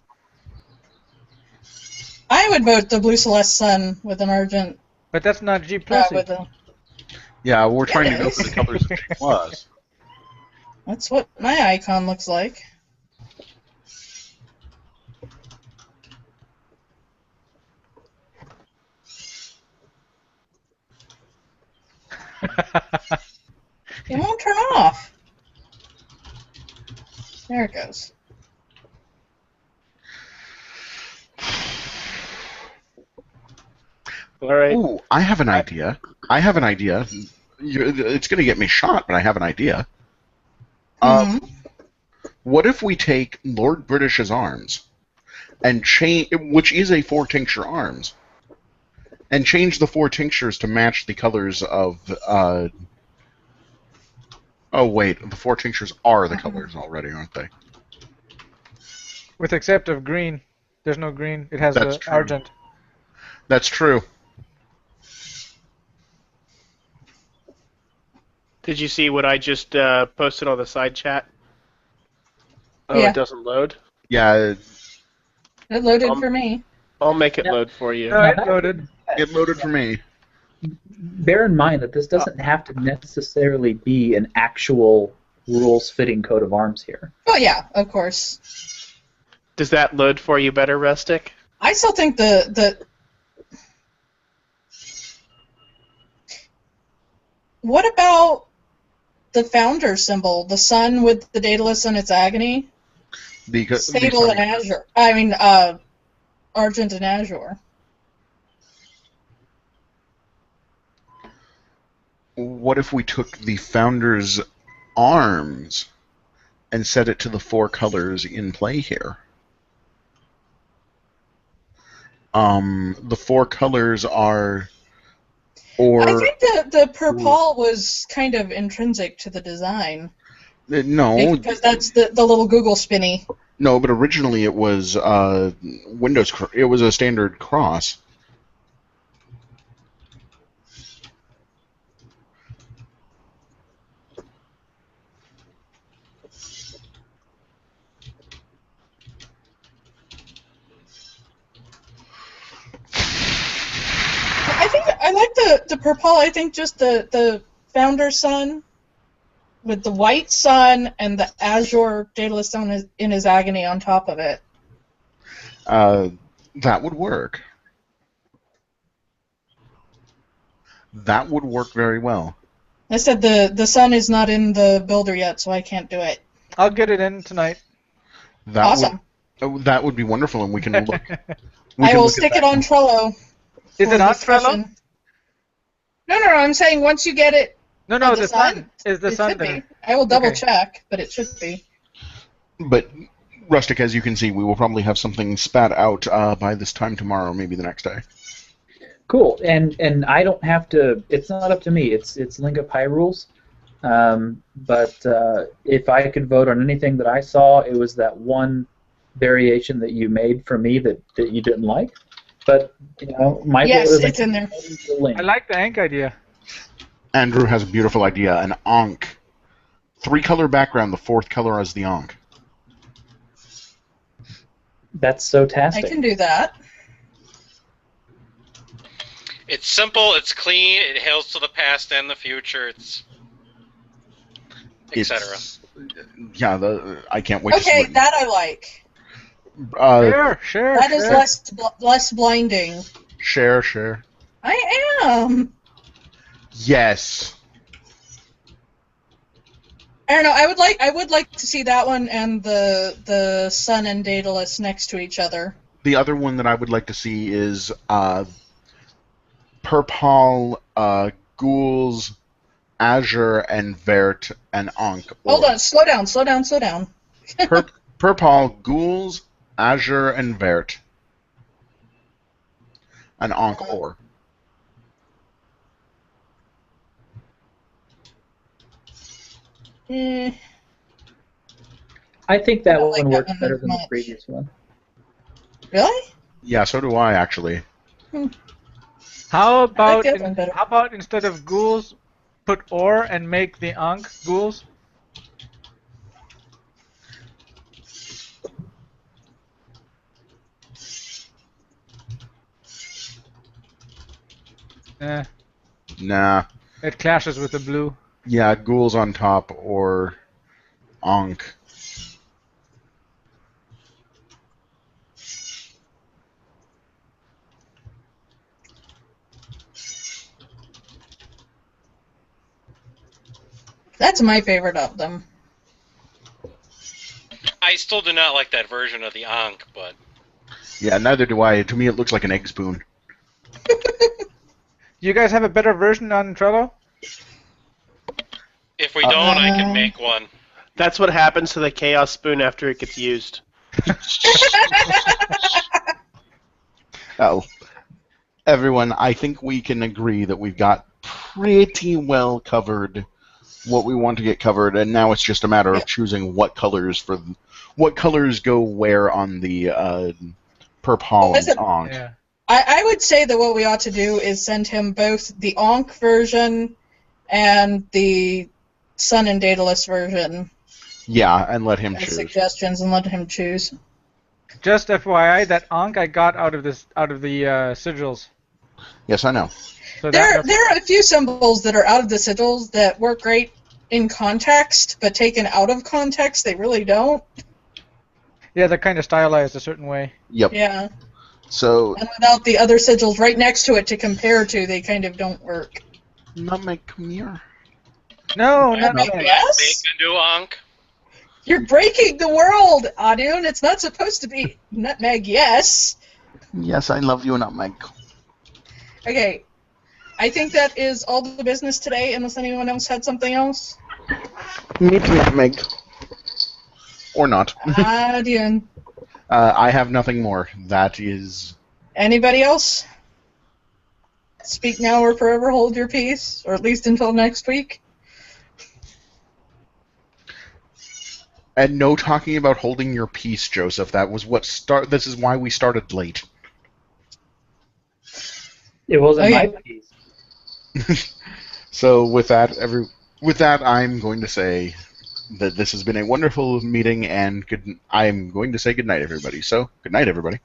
[SPEAKER 4] I would vote the blue celeste sun with an argent.
[SPEAKER 5] But that's not G+.
[SPEAKER 4] With a,
[SPEAKER 1] Yeah, we're trying to go
[SPEAKER 4] is.
[SPEAKER 1] for the colors of G+.
[SPEAKER 4] that's what my icon looks like. It won't turn off. There it goes.
[SPEAKER 2] All right.
[SPEAKER 1] Ooh, I have an idea. It's going to get me shot, but I have an idea. What if we take Lord British's arms and change, which is a 4 tincture arms, and change the 4 tinctures to match the colors of. Oh wait, the 4 tinctures are the colors already, aren't they?
[SPEAKER 5] With except of green. There's no green. It has
[SPEAKER 1] That's
[SPEAKER 5] the
[SPEAKER 1] true.
[SPEAKER 5] argent.
[SPEAKER 1] That's true.
[SPEAKER 2] Did you see what I just posted on the side chat? Oh,
[SPEAKER 4] Yeah.
[SPEAKER 2] it doesn't load?
[SPEAKER 1] Yeah,
[SPEAKER 4] It loaded for me.
[SPEAKER 2] I'll make it load for you.
[SPEAKER 5] No, it loaded.
[SPEAKER 1] it loaded for me.
[SPEAKER 3] Bear in mind that this doesn't have to necessarily be an actual rules-fitting coat of arms here.
[SPEAKER 4] Oh yeah, of course.
[SPEAKER 2] Does that load for you better, Rustic?
[SPEAKER 4] I still think the What about the founder symbol, the sun with the Daedalus and its agony? Sable and azure. I mean, argent and azure.
[SPEAKER 1] What if we took the founder's arms and set it to the 4 colors in play here? The 4 colors are,
[SPEAKER 4] I think the purple was kind of intrinsic to the design.
[SPEAKER 1] No,
[SPEAKER 4] Because that's the little Google spinny.
[SPEAKER 1] no, but originally it was Windows. It was a standard cross.
[SPEAKER 4] I like the purple. I think just the founder sun with the white sun and the azure Daedalus stone in his agony on top of it.
[SPEAKER 1] That would work. That would work very well.
[SPEAKER 4] I said the sun is not in the builder yet, so I can't do it.
[SPEAKER 5] I'll get it in tonight.
[SPEAKER 1] That
[SPEAKER 4] Awesome.
[SPEAKER 1] that would be wonderful, and we can look.
[SPEAKER 4] I will stick it on Trello.
[SPEAKER 5] Is it on Trello?
[SPEAKER 4] No, I'm saying once you get it.
[SPEAKER 5] No,
[SPEAKER 4] Oh,
[SPEAKER 5] the sun. Is the
[SPEAKER 4] it
[SPEAKER 5] sun
[SPEAKER 4] should
[SPEAKER 5] there?
[SPEAKER 4] be. I will double
[SPEAKER 5] Okay.
[SPEAKER 4] check, but it should be.
[SPEAKER 1] But Rustic, as you can see, we will probably have something spat out by this time tomorrow, maybe the next day.
[SPEAKER 3] Cool, and I don't have to. It's not up to me. It's Linga Pi rules. But if I could vote on anything that I saw, it was that one variation that you made for me that you didn't like. But my
[SPEAKER 4] Yes,
[SPEAKER 3] vote isn't
[SPEAKER 4] it's in there.
[SPEAKER 5] I like the Ankh idea.
[SPEAKER 1] Andrew has a beautiful idea, an Ankh. 3-color background, the 4th color as the Ankh.
[SPEAKER 3] That's so
[SPEAKER 4] I
[SPEAKER 3] tastic.
[SPEAKER 4] can do that.
[SPEAKER 6] It's simple, it's clean, it hails to the past and the future, it's etc.
[SPEAKER 1] Yeah, I can't wait to see
[SPEAKER 4] Okay,
[SPEAKER 1] it.
[SPEAKER 4] that I like.
[SPEAKER 5] Sure.
[SPEAKER 4] That is less blinding.
[SPEAKER 1] Share.
[SPEAKER 4] I am.
[SPEAKER 1] Yes.
[SPEAKER 4] I don't know. I would like to see that one and the Sun and Daedalus next to each other.
[SPEAKER 1] The other one that I would like to see is Purpal, Ghouls, Azure, and Vert, and Ankh.
[SPEAKER 4] Hold on. Slow down.
[SPEAKER 1] Purpal, Ghouls, Azure, and Vert. An Ankh or.
[SPEAKER 4] Eh,
[SPEAKER 3] I think that
[SPEAKER 4] I don't like
[SPEAKER 3] one
[SPEAKER 4] that
[SPEAKER 3] works
[SPEAKER 4] one
[SPEAKER 3] better
[SPEAKER 4] as
[SPEAKER 3] than the
[SPEAKER 4] much.
[SPEAKER 3] previous one.
[SPEAKER 4] really?
[SPEAKER 1] Yeah, so do I, actually.
[SPEAKER 5] How about
[SPEAKER 4] the other one better.
[SPEAKER 5] how about instead of ghouls, put or and make the Ankh ghouls?
[SPEAKER 1] Nah.
[SPEAKER 5] It clashes with the blue.
[SPEAKER 1] Yeah, Ghouls on top or Ankh.
[SPEAKER 4] That's my favorite of them.
[SPEAKER 6] I still do not like that version of the Ankh, but
[SPEAKER 1] Yeah, neither do I. To me, it looks like an egg spoon.
[SPEAKER 5] You guys have a better version on Trello?
[SPEAKER 6] if we don't, I can make one.
[SPEAKER 2] That's what happens to the Chaos Spoon after it gets used.
[SPEAKER 1] Oh, everyone, I think we can agree that we've got pretty well covered what we want to get covered, and now it's just a matter of choosing what colors go where on the Purple and Ankh.
[SPEAKER 5] Yeah.
[SPEAKER 4] I would say that what we ought to do is send him both the Ankh version and the Sun and Daedalus version
[SPEAKER 1] Yeah, and let him
[SPEAKER 4] as
[SPEAKER 1] choose.
[SPEAKER 4] suggestions and let him choose.
[SPEAKER 5] Just FYI, that Ankh I got out of the sigils.
[SPEAKER 1] Yes, I know.
[SPEAKER 5] So
[SPEAKER 4] There are a few symbols that are out of the sigils that work great in context, but taken out of context, they really don't.
[SPEAKER 5] Yeah, they're kind of stylized a certain way.
[SPEAKER 1] Yep.
[SPEAKER 4] Yeah.
[SPEAKER 1] So,
[SPEAKER 4] And without the other sigils right next to it to compare to, they kind of don't work.
[SPEAKER 1] Nutmeg, come here.
[SPEAKER 5] No,
[SPEAKER 4] not
[SPEAKER 5] not
[SPEAKER 4] Nutmeg,
[SPEAKER 5] that.
[SPEAKER 4] yes?
[SPEAKER 6] Make a new Ankh.
[SPEAKER 4] You're breaking the world, Adun. It's not supposed to be nutmeg, yes.
[SPEAKER 1] Yes, I love you, Nutmeg.
[SPEAKER 4] Okay. I think that is all the business today, unless anyone else had something else.
[SPEAKER 1] Me too, Nutmeg. Or not.
[SPEAKER 4] Adun.
[SPEAKER 1] I have nothing more. That is...
[SPEAKER 4] Anybody else? Speak now or forever hold your peace, or at least until next week.
[SPEAKER 1] And no talking about holding your peace, Joseph. That was what This is why we started late.
[SPEAKER 3] It wasn't
[SPEAKER 4] Okay.
[SPEAKER 3] my piece.
[SPEAKER 1] So with that, I'm going to say that this has been a wonderful meeting, and I'm going to say good night, everybody. So good night, everybody.